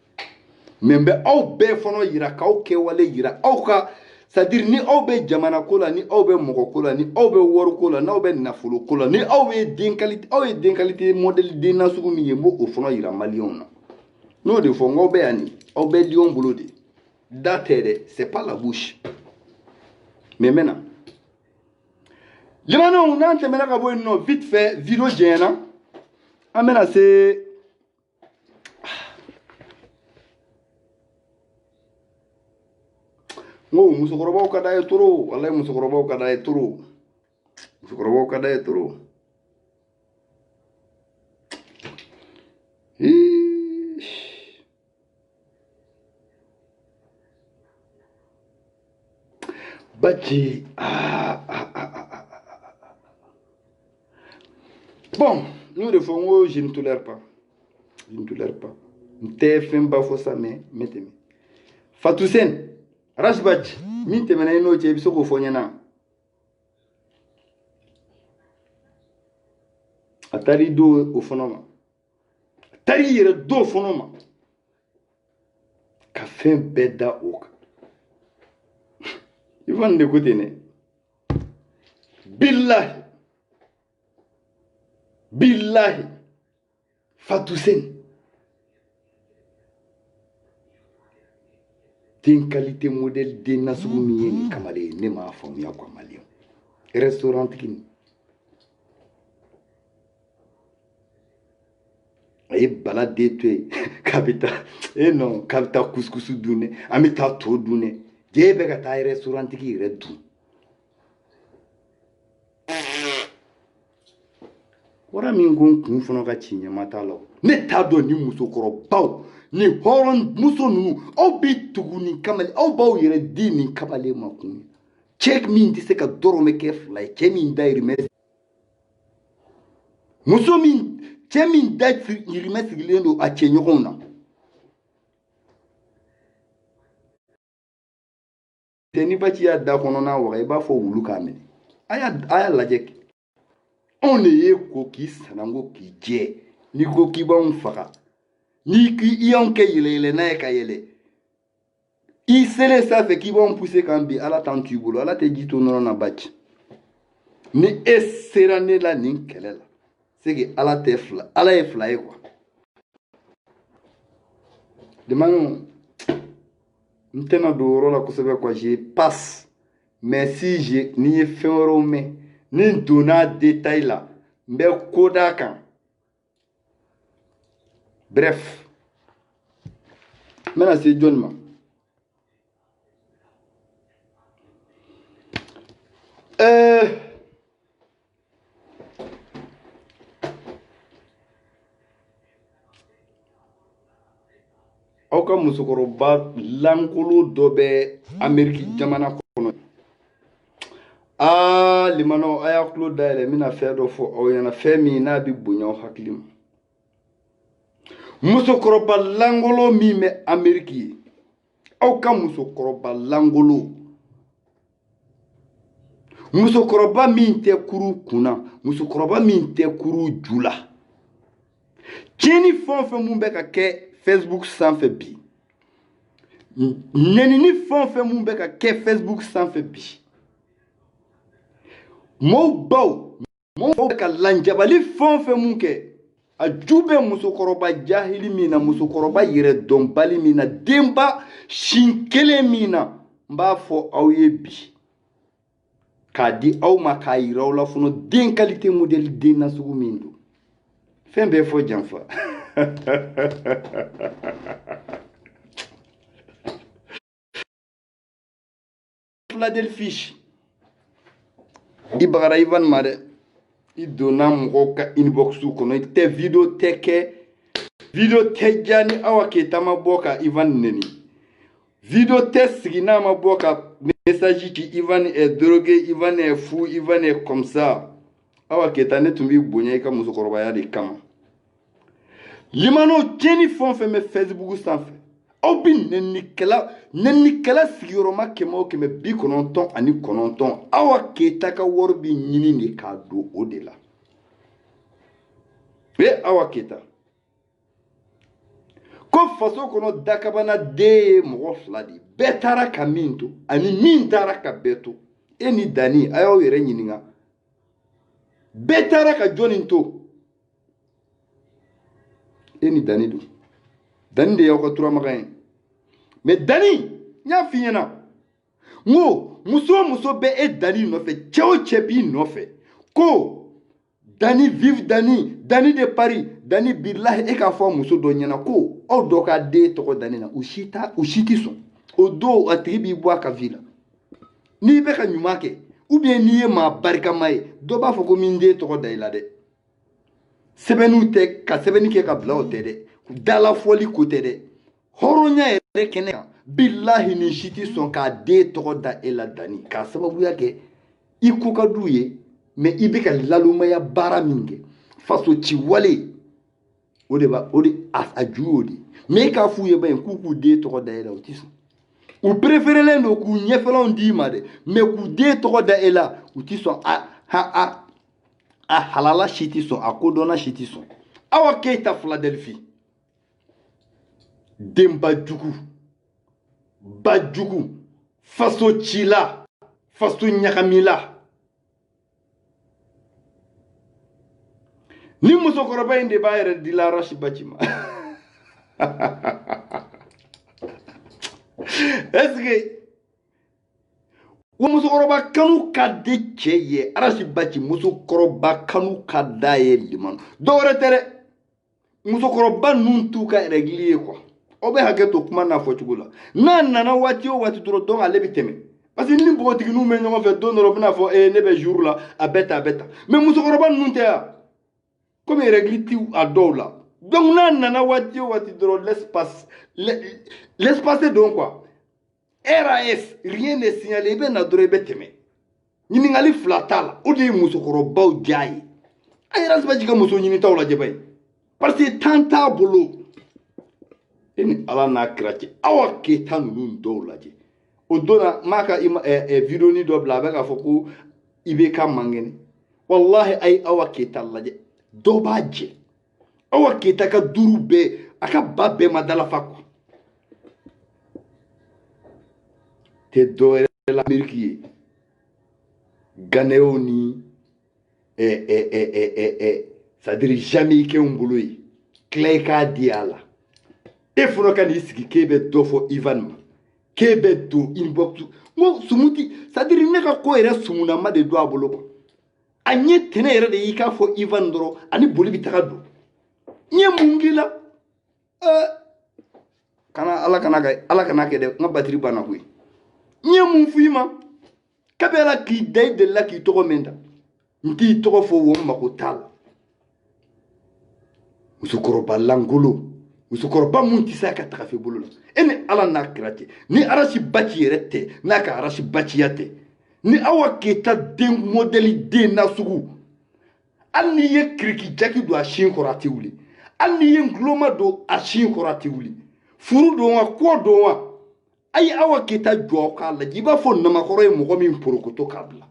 B: mais n bɛ aw bɛɛ fana yira k'aw kɛwale yira aw ka c'est-à-dire ni aw bɛ jamana ko la ni aw bɛ mɔgɔ ko la ni aw bɛ wari ko la n'aw bɛ nafolo ko la ni aw ye den qualité modèle den nasugu min ye n b'o fana yira maliyɛnw na n'o de fɔ n k'aw bɛ yan nin aw bɛ lion bolo de da tɛ dɛ c'est pas la bouche mais maintenant jamanaw n'an tɛmɛna ka bɔ yen nɔ vite fait video jɛnyana an bɛna se n ko musokɔrɔbaw ka d'a ye trop walayi musokɔrɔbaw ka d'a ye trop musokɔrɔbaw ka d'a ye trop Baci bon nous de fɔ n ko je ne tolère pas n tɛ fɛn ba fɔ sa mais n bɛ tɛmɛ Fatou Sène Arasibaci min tɛmɛna i n'o cɛ i bɛ se k'o fɔ n ɲɛna a taara i do o fana ma a taara i yɛrɛ do o fana ma ka fɛn bɛɛ da o kan Ivan de côté ne. Billahi. Billahi. Fatoussen. Den qualité modèle de nasugu ni kamale ne ma faamuya quoi malien. Restaurant kin. Aye balade to kapita. Eh non, kapita couscous dune, amita to dune. Je be ka ta restaurant ki redu. Wara min gon kun fono ka cinya mata law. Ne ta do ni muso koro baw. Ni horon muso nu au bi tuguni kamale au baw yere di ni kamale makun. Check min di se ka doro me kef like chemin dairi mes. Muso min chemin dairi yirimes gilendo a chenyogon na. Teni ba ci ya da kono na wa ba fo wulu kamene. Aya lajek. On ye ko ki sanango ki je ni ko ki ba mfaka. Ni ki iyonke yele na ka yele. I sele sa fe ki bon pousser kan bi ala tantu bolo ala te jito non na batch. Ni esera ne la ni kelela. C'est que ala te fla, ala e fla e quoi. De man ntena do rola ko sebe quoi je passe. Mais si je ni fait un ni donna détail là, mais koda kan. Bref. Maintenant c'est John Ma. Aw ka musokɔrɔba lankolo dɔ bɛ Ameriki jamana kɔnɔ. Limanaw a y'a tulo dayɛlɛ n bɛna fɛn dɔ fɔ aw ɲɛna fɛn min n'a bɛ bonya aw hakili ma. Musokɔrɔba lankolo min bɛ Ameriki ye, aw ka musokɔrɔba lankolo. Musokɔrɔba min tɛ kuru kunna, musokɔrɔba min tɛ kuru ju la. Tiɲɛni fɛn o fɛn mun bɛ ka kɛ Facebook sanfɛ bi. Nenini fɛn o fɛn mun bɛ ka kɛ Facebook sanfɛ bi. Mɔɔw baw bɛ ka lanjabali fɛn o fɛn mun kɛ, a ju bɛ musokɔrɔba jahili min na, musokɔrɔba yɛrɛ dɔnbali min na, denba sin kelen min na, n b'a fɔ aw ye bi. K'a di aw ma k'a yira aw la fɔlɔ den qualité modèle den nasugu min don. Fɛn bɛɛ fɔ janfa. Philadelphie. I bagara Ivan ma dɛ. I donna mɔgɔw ka inbox kɔnɔ. I tɛ video tɛ kɛ. Video tɛ ja ni Awa Keita ma bɔ ka Ivan neni. Video tɛ sigi n'a ma bɔ ka message ci Ivan est drogué, Ivan est fou, Ivan est comme ça. Awa Keita ne tun b'i bonya I ka musokɔrɔbaya de kama. Limano tiɲɛni fɛn o fɛn bɛ Facebook sanfɛ. Aw bɛ nɛnikɛla sigiyɔrɔma 199 Awa Keita ka wari bɛ ɲini de k'a don o de la. Awa Keita. Ko faso kɔnɔ dakabana den ye mɔgɔ 2 de. Bɛɛ taara ka min to ani min taara ka bɛɛ to. E ni Dani a y'aw yɛrɛ ɲininka. Bɛɛ taara ka jɔnni to. E ni Dani don. Dani de y'aw ka turamagan ye. Mais Dani, n y'a f'i ɲɛna. N ko muso o muso bɛ e Dani nɔfɛ, cɛ o cɛ b'i nɔfɛ. Ko Dani vive Dani, Dani de Paris, Dani bilahi e k'a fɔ muso dɔ ɲɛna ko aw dɔ ka den tɔgɔ Dani na, u si tɛ sɔn. O don a tigi b'i bɔ a ka vie la. N'i bɛ ka ɲuman kɛ, ou bien n'i ye maa barikama ye, dɔ b'a fɔ ko min den tɔgɔ da I la dɛ. Sɛbɛnniw tɛ ka sɛbɛnni kɛ ka bila o tɛ dɛ. Dalafɔli ko tɛ dɛ. Hɔrɔnya yɛrɛ kɛnɛ kan, bilahi ni si tɛ sɔn k'a den tɔgɔ da e la Dani. K'a sababuya kɛ I ko ka d'u ye, mais I bɛ ka lalomaya baara min kɛ, faso ci wale, o de a ju y'o de. Mais k'a f'u ye ba in k'u den tɔgɔ da e la, o tɛ sɔn. U préférelen don k'u ɲɛfɛlaw d'i ma dɛ, mais k'u den tɔgɔ da e la, u tɛ sɔn. A halala si tɛ sɔn, a kodɔnna si tɛ sɔn. Awa Keita Philadelphie. Denba jugu, ba jugu, faso cila, faso ɲagamila ni musokɔrɔba in de b'a yɛrɛ di la Arasi Bachi ma est-ce que wo musokɔrɔba kanu ka di cɛ ye Arasi Bachi musokɔrɔba kanu ka da ye limanu dɔwɛrɛ tɛ dɛ musokɔrɔba ninnu t'u ka règle ye quoi o bɛ hakɛ to kuma n'a fɔcogo la n'a nana waati o waati dɔrɔn donc ale bɛ tɛmɛ parce que ni npogotigininw bɛ ɲɔgɔn fɛ don dɔ la u bɛna fɔ ne bɛ jour la a bɛ tan mais musokɔrɔba ninnu tɛ yan comme règle ti a dɔw la donc n'a nana waati o waati dɔrɔn l'espace donc quoi RAS rien n'est signalé i bɛ na dɔrɔn i bɛ tɛmɛ ɲininkali fila t'a la o de ye musokɔrɔbaw diya ye a ye Arasi Bachi ka muso ɲinitaw lajɛ ba ye parce que temps t'a bolo e ni Ala n'a kira cɛ Awa Keyita ninnu dɔw lajɛ o don na n b'a ka vidéo dɔ bila a bɛ k'a fɔ ko IBK man kɛnɛ wallahi a ye Awa Keyita lajɛ dɔw b'a jɛ Awa Keyita ka duuru bɛɛ a ka ba bɛɛ ma dalafa quoi tɛ dɔwɛrɛ la Ameriki ye Ghanaiens ni c'est-à-dire Jamaïcains bolo ye tila i k'a di a la e fana ka n'i sigi k'e bɛ dɔ fɔ Ivan ma k'e bɛ don inbox n ko sumuti c'est-à-dire ne ka ko yɛrɛ sumunama de don a bolo quoi a ɲɛ tɛnɛ yɛrɛ de y'i k'a fɔ Ivan dɔrɔn ani boli bɛ taga don n ye mun k'i la Ala kana kɛ dɛ n ka batiri banna koyi n ye mun f'i ma kabini Ala k'i da i delila k'i tɔgɔ mɛn da n t'i tɔgɔ fɔ wo n mago t'a la musokɔrɔba langolo musokɔrɔba mun tɛ se a ka taga fɛ bolo la e ni Ala n'a kira cɛ ni Arasi Bachi yɛrɛ tɛ n'a ka Arasi Bachiya tɛ ni Awa Keyita den modèle den nasugu hali n'i ye kirikijaki don a sin kɔrɔ a tɛ wuli hali n'i ye nguloma don a sin kɔrɔ a tɛ wuli furu don wa kɔ don wa a ye Awa Keyita jɔ k'a lajɛ i b'a fɔ namakɔrɔ ye mɔgɔ min porokoto k'a bila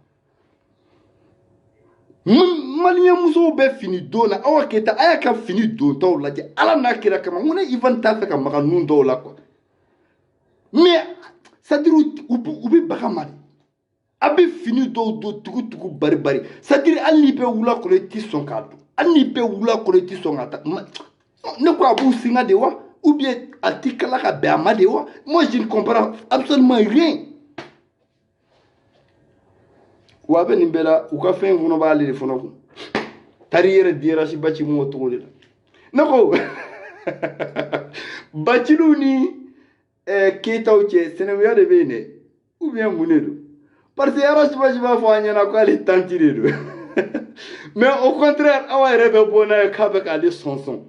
B: Malien musow bɛ fini don na Awa Keyita a y'a ka fini dontaw lajɛ Ala n'a kira kama n ko ne Ivan t'a fɛ ka maga nun dɔw la quoi mais c'est-à-dire u bɛ baga ma de a bɛ fini dɔw don tugu bari c'est-à-dire hali n'i bɛ wula kɔnɔ i tɛ sɔn k'a don hali n'i bɛ wula kɔnɔ i tɛ sɔn k'a ta ne ko a b'u singa de wa ou bien a tɛ kala ka bɛn a ma de wa moi je ne comprends absolument rien wa a bɛ nin bɛɛ la u ka fɛn fana b'ale de fana kun tari yɛrɛ di Arasi Bachi mun o cogo de la ne ko Bachilu ni Keyitaw cɛ sinankunya de bɛ yen dɛ ou bien mun de don parce que Arasi Bachi b'a fɔ an ɲɛna k'ale tanti de don mais au contraire Awa yɛrɛ bɛ bɔ n'a ye k'a bɛ k'ale sɔnsɔn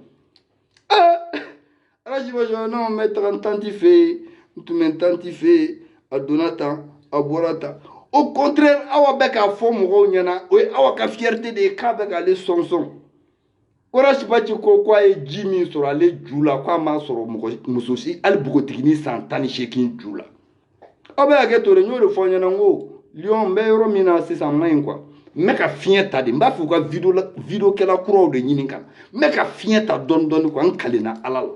B: Arasi Bachi non n bɛ taga n tanti fɛ yen n tun bɛ n tanti fɛ yen a donna tan a bɔra tan au contraire Awa bɛ k'a fɔ mɔgɔw ɲɛna o ye Awa ka fierté de ye k'a bɛ k'ale sɔnsɔn Arasi Bachi ko k'a ye ji min sɔrɔ ale ju la k'a m'a sɔrɔ muso si hali npogotiginin san 18 ju la aw bɛ hakɛ to de n y'o de fɔ ɲɛna n ko Lyon n bɛ yɔrɔ min na sisan n ma ɲi quoi n bɛ ka fiɲɛ ta de n b'a fɛ u ka vidéo kɛla kuraw de ɲini ka na n bɛ ka fiɲɛ ta dɔɔni quoi n kalenna Ala la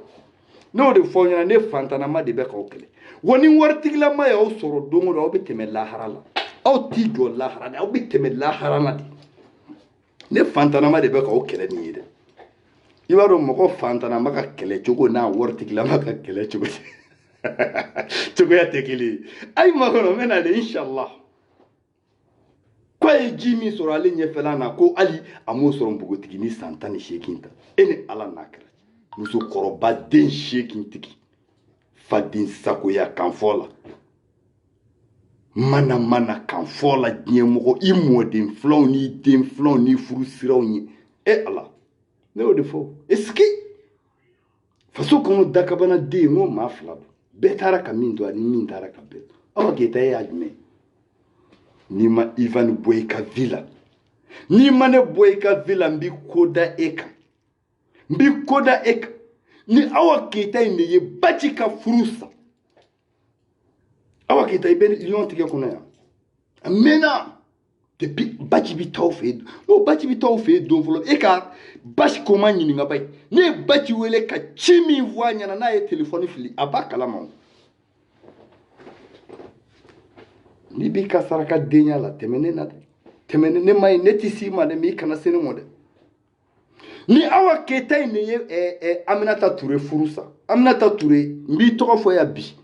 B: ne y'o de fɔ ɲɛna ne fantanama de bɛ k'aw kɛlɛ wa ni waritigilama y'aw sɔrɔ don o don aw bɛ tɛmɛ lahara la aw t'i jɔ lahara de aw bɛ tɛmɛ lahara la de ne fantanama de bɛ k'aw kɛlɛ nin ye dɛ i b'a dɔn mɔgɔ fantanama ka kɛlɛ cogo n'a waritigilama ka kɛlɛ cogo cogoya tɛ kelen ye ayi ma kɔnɔ n bɛ na de inshallah k'a ye ji min sɔrɔ ale ɲɛfɛla na ko hali a m'o sɔrɔ npogotiginin san 18 ta e ni Ala n'a kɛra musokɔrɔba den 8 tigi faden sagoya kan fɔ la mana kan fɔ la diɲɛ mɔgɔ i mɔden filanw ni den filanw ni furu siraw ye e Ala ne y'o de fɔ est-ce que faso kɔnɔ dakabana den n ko maa fila don bɛɛ taara ka min to ani min taara ka bɛɛ to Awa Keyita e y'a jumɛn n'i ma Ivan bɔ i ka vie la n'i ma ne bɔ i ka vie la n b'i ko da e kan ni Awa Keyita in de ye Bachi ka furu sa Awa Keyita i bɛ Lyon tigɛ kɔnɔ yan a mɛnna depuis Bachi bi t'aw fɛ yen n'o Bachi bi t'aw fɛ yen don fɔlɔ e ka Bachi ko ma ɲininka ba ye ne ye Bachi wele ka ci min fɔ a ɲɛna n'a ye téléphone fili a b'a kalama Ni b'i ka saraka denya la tɛmɛ ne na dɛ. Tɛmɛ ne ma ye ne tɛ s'i ma dɛ mais i kana se ne mɔ dɛ. Ni Awa Keita in de ye Aminata Touré furu sa. Aminata Touré n b'i tɔgɔ fɔ yan bi.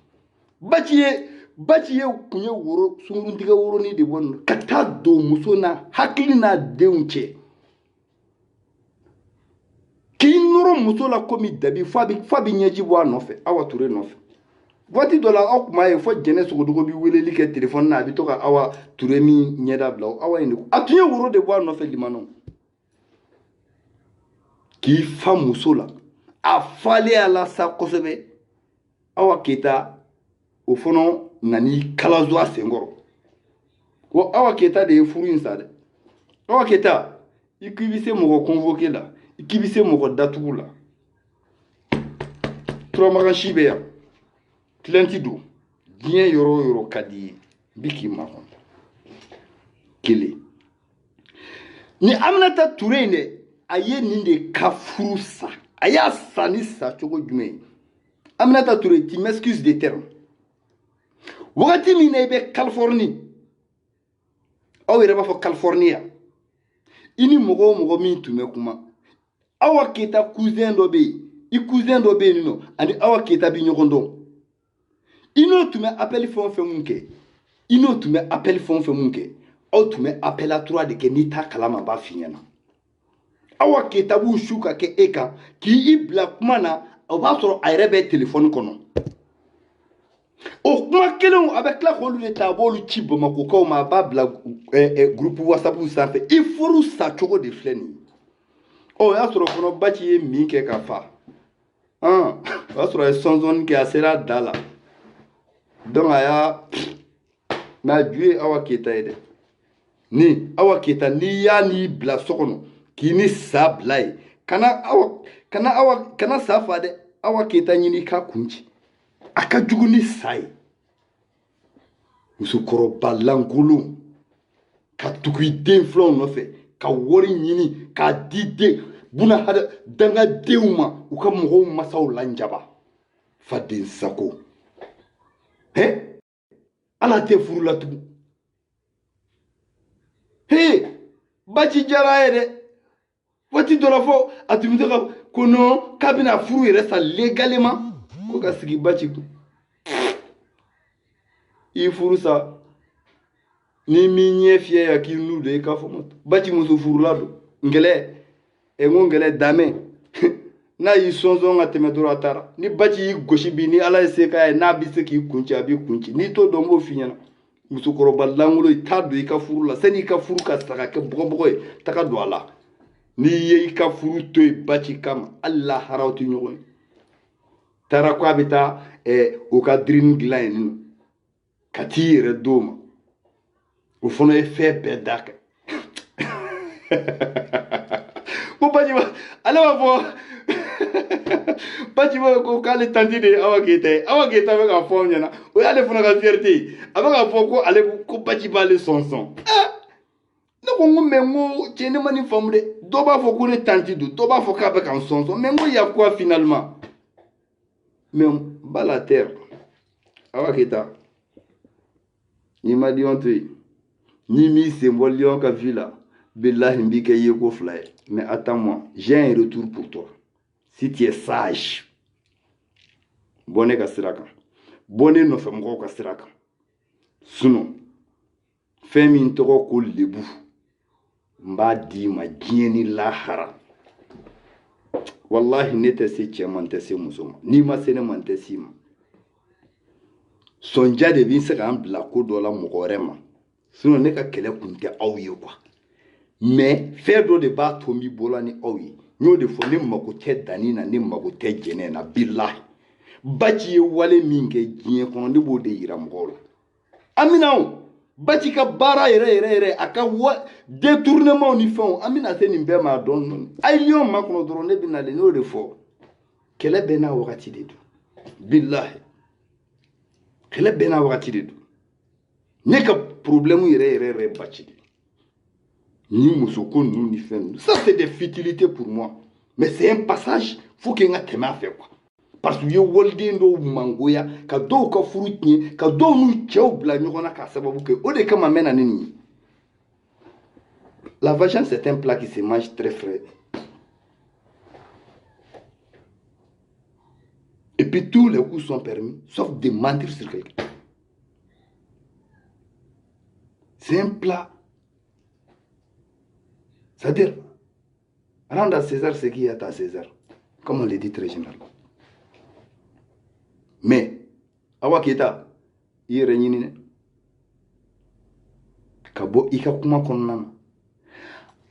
B: Baci ye kun ye woro sunkuruntigɛ woronin de bɔ nin ka taa don muso na hakili n'a denw cɛ. K'i nɔrɔ muso la komi dabi f'a bɛ ɲɛji bɔ a nɔfɛ Awa Touré nɔfɛ. Waati dɔ la aw tun b'a ye fɔ Jɛnɛ Sogodogo bɛ weleli kɛ téléphone na a bɛ to ka Awa Touré min ɲɛda bila Awa in de a tun ye woro de bɔ a nɔfɛ limanaw. K'i fa muso la a falen a la sa kosɛbɛ Awa Keita o fana nani kalazo a senkɔrɔ ko Awa Keita de ye furu in sa dɛ. Awa Keita i k'i bɛ se mɔgɔ convoqué la i k'i bɛ se mɔgɔ datugu la turamagan si bɛ yan plainte don diɲɛ yɔrɔ o yɔrɔ ka di ye n bɛ k'i makɔnɔ kelen ni Aminata Touré in dɛ a ye nin de ka furu sa a y'a sa ni sa cogo jumɛn ye Aminata Touré tu m'excuses des termes wagati min na i bɛ Californie aw yɛrɛ b'a fɔ Californie yan i ni mɔgɔ o mɔgɔ min tun bɛ kuma Awa Keita cousin dɔ bɛ yen i cousin dɔ bɛ yen nɔ ani Awa Keita bɛ ɲɔgɔn dɔn i n'o tun bɛ appel fɛn o fɛn mun kɛ i n'o tun bɛ appel fɛn o fɛn mun kɛ aw tun bɛ appelatoire de kɛ n'i t'a kalama a b'a f'i ɲɛna Awa Keita b'u su ka kɛ e kan k'i bila kuma na o b'a sɔrɔ a yɛrɛ bɛ téléphone kɔnɔ o kuma kelenw a bɛ tila k'olu de ta a b'olu ci Bamakokaw ma a b'a bila groupe WhatsApp sanfɛ i furu sa cogo de filɛ nin ye o y'a sɔrɔ fana Baci ye min kɛ ka fa o y'a sɔrɔ a ye sɔnsɔnni kɛ a sera a da la donc a y'a mais a ju ye Awa Keita ye dɛ ni Awa Keita n'i y'a n'i bila so kɔnɔ k'i ni sa bila ye kana sa fa dɛ Awa Keita ɲini k'a kun ci a ka jugu ni sa ye musokɔrɔba lankolon ka tugu i den filanw nɔfɛ ka wari ɲini k'a di dangadenw ma u ka mɔgɔw masaw lanjaba faden sago ala tɛ furu la tugun Baci jara ye dɛ waati dɔ la fɔ a tun bɛ to ka ko non k'a bɛna furu yɛrɛ sa légalement ko ka sigi Baci kun i furu sa ni min ɲɛ fiyɛ ya k'i nu de i k'a fɔ Baci muso furula don ngɛlɛ n ko ngɛlɛ damɛ n'a y'i sɔnsɔn ka tɛmɛ dɔrɔn a taara ni Baci y'i gosi bi ni ala ye se k'a ye n'a bɛ se k'i kunci a b'i kunci n'i t'o dɔn n b'o f'i ɲɛna musokɔrɔba lankolon i t'a don i ka furu la sani i ka furu ka sa ka kɛ bɔgɔbɔgɔ ye taga don a la n'i ye i ka furu to yen Baci kama hali laharaw tɛ ɲɔgɔn ye taara ko a bɛ taa o ka dirini dilan yen nɔ ka t'i yɛrɛ d'o ma o fana ye fɛn bɛɛ da kɛ ko Baci ale b'a fɔ Baci b'a ko k'ale tanti de ye Awa Keita ye Awa Keita bɛ k'a fɔ aw ɲɛna o y'ale fana ka fierté ye a bɛ k'a fɔ ko ale ko Baci b'ale sɔnsɔn ne ko n ko mais n ko cɛ ne ma nin faamu dɛ dɔw b'a fɔ ko ne tanti don dɔw b'a fɔ k'a bɛ ka n sɔnsɔn mais n ko y a quoi finalement mais bas la terre Awa Keita n'i ma Lion to yen n'i m'i sen bɔ Lion ka vie la billahi n b'i kɛ yeko fila ye mais attends-moi j'ai un retour pour toi si tu es sage bɔ ne ka sira kan bɔ ne nɔfɛ mɔgɔw ka sira kan sinon fɛn min tɔgɔ ko lebu n b'a d'i ma diɲɛ ni lahara wallahi ne tɛ se cɛ ma n tɛ se muso ma n'i ma se ne ma n tɛ s'i ma sɔnja de bɛ se k'an bila ko dɔ la mɔgɔ wɛrɛ ma sinon ne ka kɛlɛ kun tɛ aw ye quoi mais fɛn dɔ de b'a to n b'i bolo ni aw ye n y'o de fɔ ne mago tɛ danni na ne mago tɛ jɛnɛ na billahi Baci ye wale min kɛ diɲɛ kɔnɔ ne b'o de yira mɔgɔw la Amina Baci ka baara yɛrɛ a ka détournement ni fɛnw an bɛna se nin bɛɛ ma dɔɔni dɔɔni a ye Lion makɔnɔ dɔrɔn ne bɛ nalen n'o de fɔ kɛlɛ bɛɛ n'a wagati de don billahi kɛlɛ bɛɛ n'a wagati de don ne ka problème yɛrɛ Baci de ni muso ko ninnu ni fɛn ninnu ça c'est des futilités pour moi mais c'est un passage faut que n ka tɛmɛ a fɛ quoi parce que ye wolden do mangoya ka do ka furu tiɲɛ ka do nu cɛw bila ɲɔgɔn na ka sababu kɛ o de kama mena nini. La vengeance c'est un plat qui se mange très frais. Et puis tous les coups sont permis, sauf de mentir sur quelqu'un. C'est un plat. C'est-à-dire, rendre à César ce qui est à César, comme on le dit très généralement. Mais, Awa Keita, il est réuni. Kabo ika kuma konnana.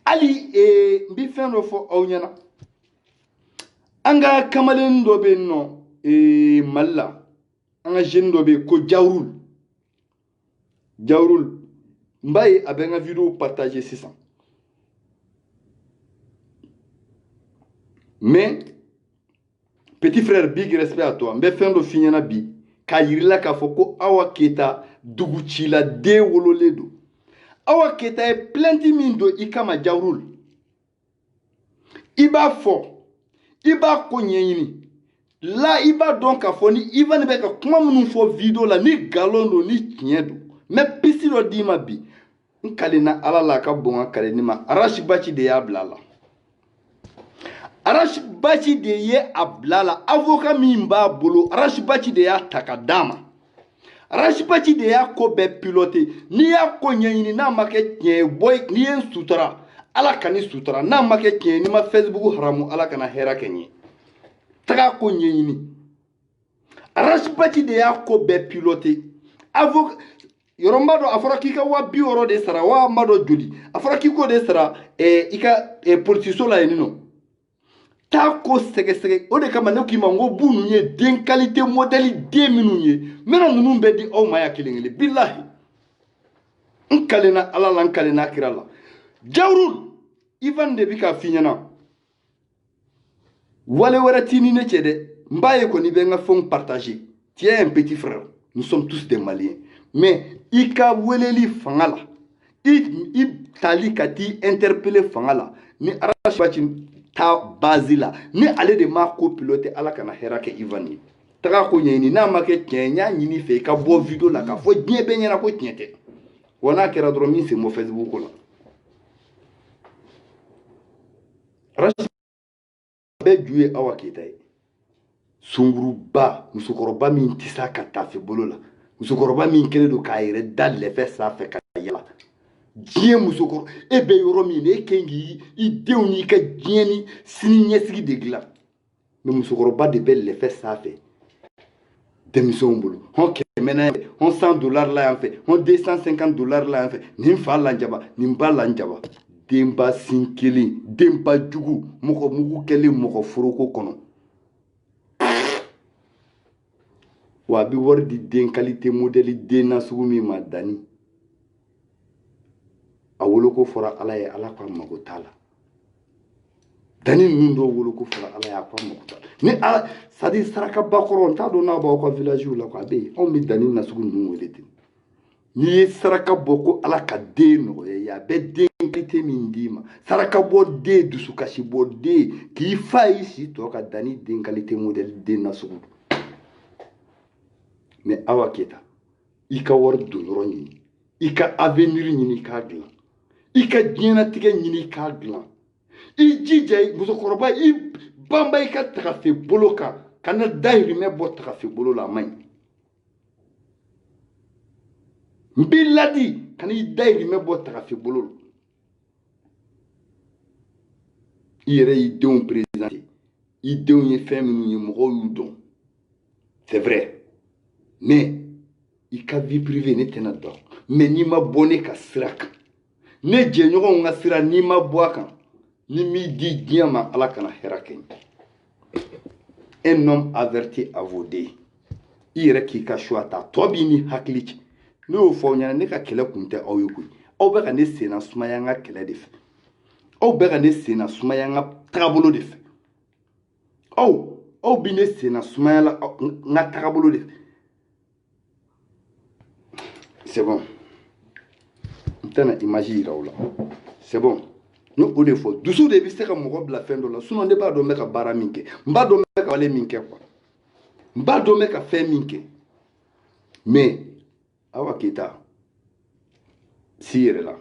B: Ali mbi fen do fo awnyana. Anga kamalen do be no malla. Anga jeune do be ko Jawrul. Jawrul mbaye abenga vidéo partager 600. Mais petit frère, big respect à toi. Mbe fen do finyana bi ka yirila ka fo ko Awa Keita duguchi la de wololedo. Awa Keita est plein de mindo ikama Jawrul. Iba fo. Iba konyeni. Là iba donc a foni iba ne beka kuma munu fo vidéo la ni galondo ni tiendo. Mais pisi lo di ma bi. Nkalina ala la ka bonga kaleni ma arashi bachi de ya blala. Arashi bachi de ye ablala avocat mimba bolo arashi bachi de ya takadama. Arachipachi de ya ko be piloté ni ya ko nyini na make tien boy ni en sutura ala kani sutura na make tien ni ma Facebook haramu ala kana hera kenye taga ko nyini Arachipachi de ya ko be piloté avoc yoromba do afara kika wa bi oro de sara wa mado jodi afara kiko de sara ika politiso la enino ta ko sege o de kama ne ki mango bunu nye den qualité modèle de minu nye mena nunu be di o maya kilingeli billahi nkalena ala la nkalena kirala Jawrul Ivan de bika finyana wale waratini ne chede mbaye ko ni benga fond partager tiens un petit frère nous sommes tous des Maliens mais ika weleli fangala i tali kati interpeller fangala ni arashi ta bazila ni ale de ma ko pilote ala kana hera ke Ivani taga ko nyini na ma ke kenya nyini fe ka bo video la ka fo bien be nyana ko tiente wana kera dromi c'est mo Facebook la rashi be juye Awa Keita sunguru ba musukoroba min tisa ka tafe bolola musukoroba min kele do kaire dal le fe sa fe ka yala Dieu musokoro ebe yoromi ne kengi I deuni ka dieni sini nyesigi de gla me musokoro ba de belle fait ça fait démission bulu on kemena on $100 là en fait on $250 là en fait nim fa la njaba nim ba la njaba demba sinkeli demba jugu moko mugu kele moko furoko kono wa bi wor di den qualité modèle de na sugumi madani awoloko fora ala ye ala kwa magotala dani nundo woloko fora ala ya kwa magotala ni ala sadi saraka bakoro ta do na ba ko village la kwa be on mi dani na sugu nu welete ni saraka boko ala ka de no ya be de qualité mindima saraka bo de dusu kashi bo de ki fa ici to ka dani de qualité modèle de na sugu mais Awa Keita ika wor do roni ika avenir ni ka glan ika diena tige nyini ka glan I jijay musokoroba I bamba ika trafe boloka kana dairi me bo trafe bolo la may mbiladi kana I dairi me bo trafe bolo ire I don président I don ye femme ni mo yudon c'est vrai mais ika vie privée ne tenado mais ni ma bonne ka srak ne jenyogo nga sira ni ma boaka ni mi di diama ala kana heraken un homme averti à voder ire ki ka shwata tobi ni haklich no fo nyana ne ka kele kunte awyuku o be ka ne sena sumaya nga kele def o be ka ne sena sumaya nga trabolo def o bi ne sena sumaya la nga trabolo def c'est bon imagine c'est bon nous au défaut dessous des vistes comme la fin de la sinon ne pas de mec à baraminke mba do mec à les minke quoi Mba dɔn bɛ ka fɛn min kɛ mais Awa Keita si yɛrɛ la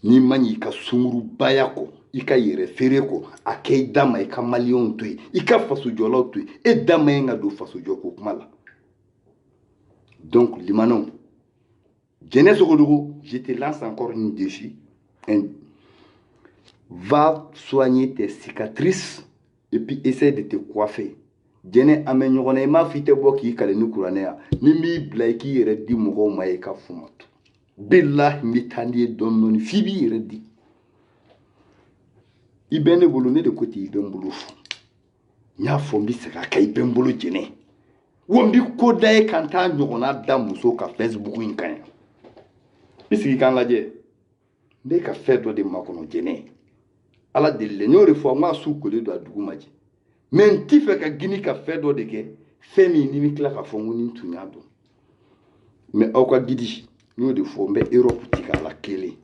B: n'i ma ɲi ka sungurubaya kɔ i ka yɛrɛ feere kɔ a kɛ i da ma i ka maliyɛnw to yen i ka fasojɔlaw to yen e da ma ɲi ka don fasojɔ ko kuma la donc limanɛw Jɛnɛ Sogodogo je te lance encore une défi va soigner tes cicatrices et puis essaie de te coiffer Jɛnɛ an bɛ ɲɔgɔn na i m'a fɔ i tɛ bɔ k'i kale ni kuranɛ yan ni m'i bila i k'i yɛrɛ di mɔgɔw ma i ka fumatu billahi n bɛ taa n'i ye dɔɔni dɔɔni f'i b'i yɛrɛ di i bɛ ne bolo ne de ko ten i bɛ n bolo fo n y'a fɔ n bɛ segin a kan i bɛ n bolo Jɛnɛ wa n bɛ ko da ye ka n t'a ɲɔgɔnna da muso ka Facebook in kan yan i sigi k'an lajɛ n bɛ ka fɛn dɔ de makɔnɔ Jɛnɛ ala deli n y'o de fɔ n k'a su kolen don a dugu ma jɛ mais n t'i fɛ ka gini ka fɛn dɔ de kɛ fɛn min n'i bɛ tila k'a fɔ n ko ni n tun y'a dɔn mais aw ka gidi n y'o de fɔ n bɛ Europe tigɛ a la kelen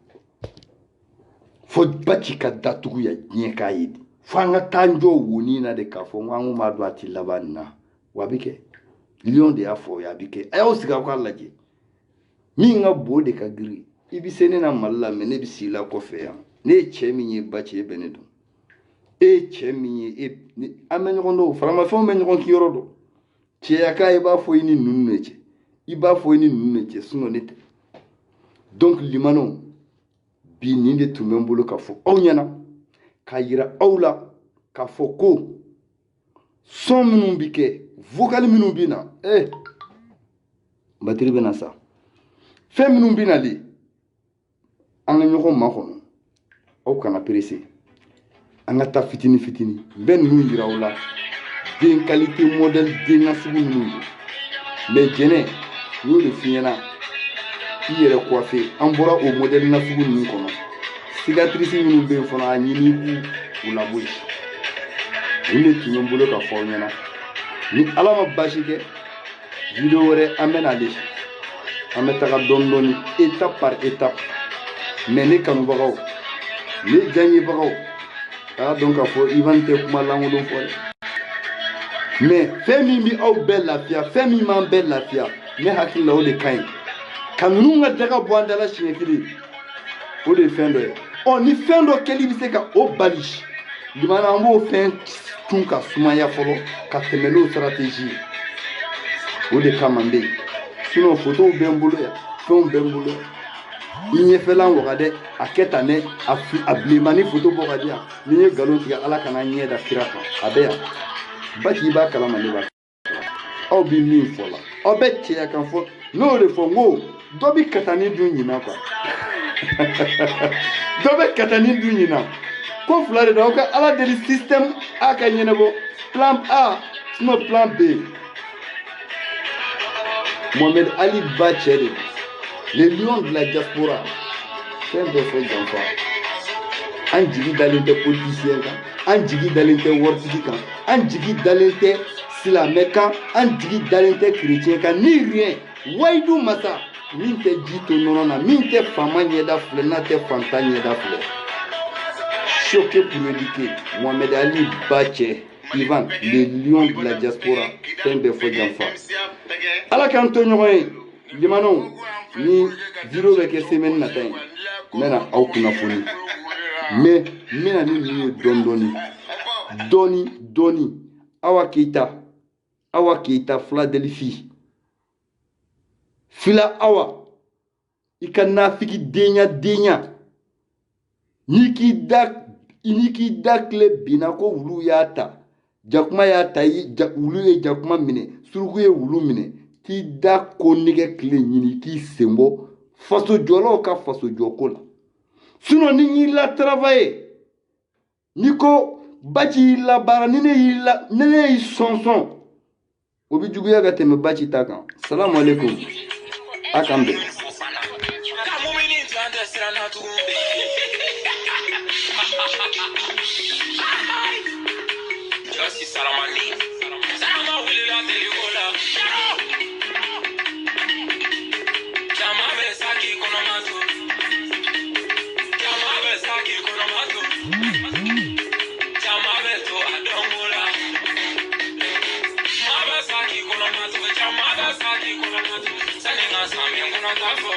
B: fo Baci ka datugu ya diɲɛ k'a ye de fo an ka taa n jɔ wonin na de k'a fɔ n ko an ko m'a dɔn a tɛ laban nin na wa a bɛ kɛ Lion de y'a fɔ a bɛ kɛ a y'aw sigi aw k'a lajɛ min ka bon de ka girin i bɛ se ne na Mali la mais ne bɛ s'i la kɔfɛ yan ne ye cɛ min ye Baci e bɛ ne dɔn e ye cɛ min ye an bɛ ɲɔgɔn dɔn faramafɛnw bɛ ɲɔgɔn kiyɔrɔ dɔn cɛya ka i b'a fɔ i ni ninnu de cɛ i b'a fɔ i ni ninnu de cɛ sinon ne tɛ donc limanɛw bi nin de tun bɛ n bolo ka fɔ aw ɲɛna k'a yira aw la k'a fɔ ko son minnu bɛ kɛ vocal minnu bɛ na batiri bɛ na sa fɛn minnu bɛ nalen an ka ɲɔgɔn makɔnɔ aw kana pressé an ka taa fitini fitini bɛɛ ninnu yira aw la den qualité modèle den nasugu ninnu don mais Jɛnɛ n y'o de f'i ɲɛna i yɛrɛ coiffé an bɔra o modèle nasugu ninnu kɔnɔ cicatrice minnu bɛ yen fana a ɲini k'u labɔ yen nin de tun ye n bolo ka fɔ aw ɲɛna ni ala ma baasi kɛ video wɛrɛ an bɛ n'ale an bɛ taga dɔɔni dɔɔni étape par étape mais ne kanubagaw ne diyaɲebagaw a y'a dɔn k'a fɔ Ivan tɛ kuma lankolon fɔ dɛ mais fɛn min bɛ aw bɛɛ lafiya fɛn min m'an bɛɛ lafiya ne hakili la o de ka ɲi ka ninnu ka daga bɔ an dala siɲɛ kelen o de ye fɛn dɔ ye ni fɛn dɔ kɛli bɛ se ka o bali limana an b'o fɛn tun ka sumaya fɔlɔ ka tɛmɛ n'o stratégie o de kama n bɛ yen sinon photos bɛ n bolo yan fɛnw bɛ n bolo yan i ɲɛfɛlan waga dɛ a kɛ tan dɛ a bilenmani photo bɔ ka di yan ni n ye nkalon tigɛ ala kana ɲɛ da kira kan a bɛ yan Baci i b'a kalama ne b'a kalama aw bɛ min fɔ la aw bɛ cɛya kan fɔ n'o de fɔ n ko dɔ bɛ katani dun ɲinan quoi dɔ bɛ katani dun ɲinan ko fila de don aw ka ala deli système A ka ɲɛnabɔ plan A sinon plan B Mohamed Ali ba cɛ de les lions de la diaspora fɛn bɛɛ fɔ janfa an jigi dalen tɛ politicien kan an jigi dalen tɛ waritigi kan an jigi dalen tɛ silamɛ kan an jigi dalen tɛ chrétien kan ni rien wayidu masa min tɛ ji to nɔnɔ na min tɛ faama ɲɛda filɛ n'a tɛ fantan ɲɛda filɛ choqué pour éduquer Mohamed Ali ba cɛ Ivan les lions de la diaspora fɛn bɛɛ fɔ janfa ala k'an to ɲɔgɔn ye limanɛw ni video bɛ kɛ semaine nata ye n bɛna aw kunnafoni mais n bɛna ni ninnu ye dɔɔni dɔɔni dɔɔni Awa Keita Philadelphie fila Awa i ka nafiki denya ni k'i da tile binna ko wulu y'a ta jakuma y'a ta wulu ye jakuma minɛ suruku ye wulu minɛ k'i da ko nɛgɛ tile ɲini k'i sen bɔ fasojɔlaw ka fasojɔko la sinon ni y'i la travailler ni ko Baci y'i la baara ni ne y'i sɔn o bɛ juguya ka tɛmɛ Baci ta kan salamu alaikum a k'an bɛn
A: fɔ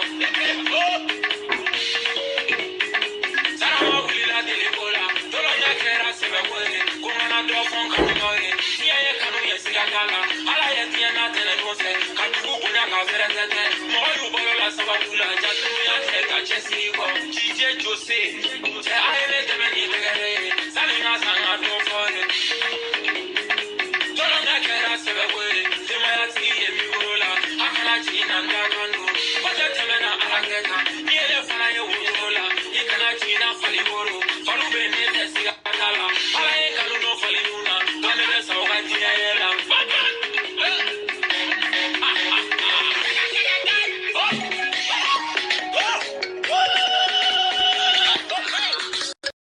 A: sarama wulila deniko la tɔlɔnya kɛra sɛbɛko ye ko mana dɔ fɔ n kanubaw ye diɲɛ ye kanu ye siga t'a la ala ye diɲɛ n'a tɛnɛnw fɛ ka dugu bonya ka fɛrɛtɛtɛ mɔgɔ y'u balola sababu la jatumuya kɛ ka cɛsiri kɔ jijɛ jose cɛ a ye ne dɛmɛ ni tɛgɛrɛ ye sani n ka san ka dɔ fɔ ye tɔlɔnya kɛra sɛbɛko ye denbayatigi ye min bolo la a kana jigin na n da kan don ko tɛ tɛmɛna ala kɛ kan ni yɛrɛ fana ye wotoro la i kana jigin na falikoro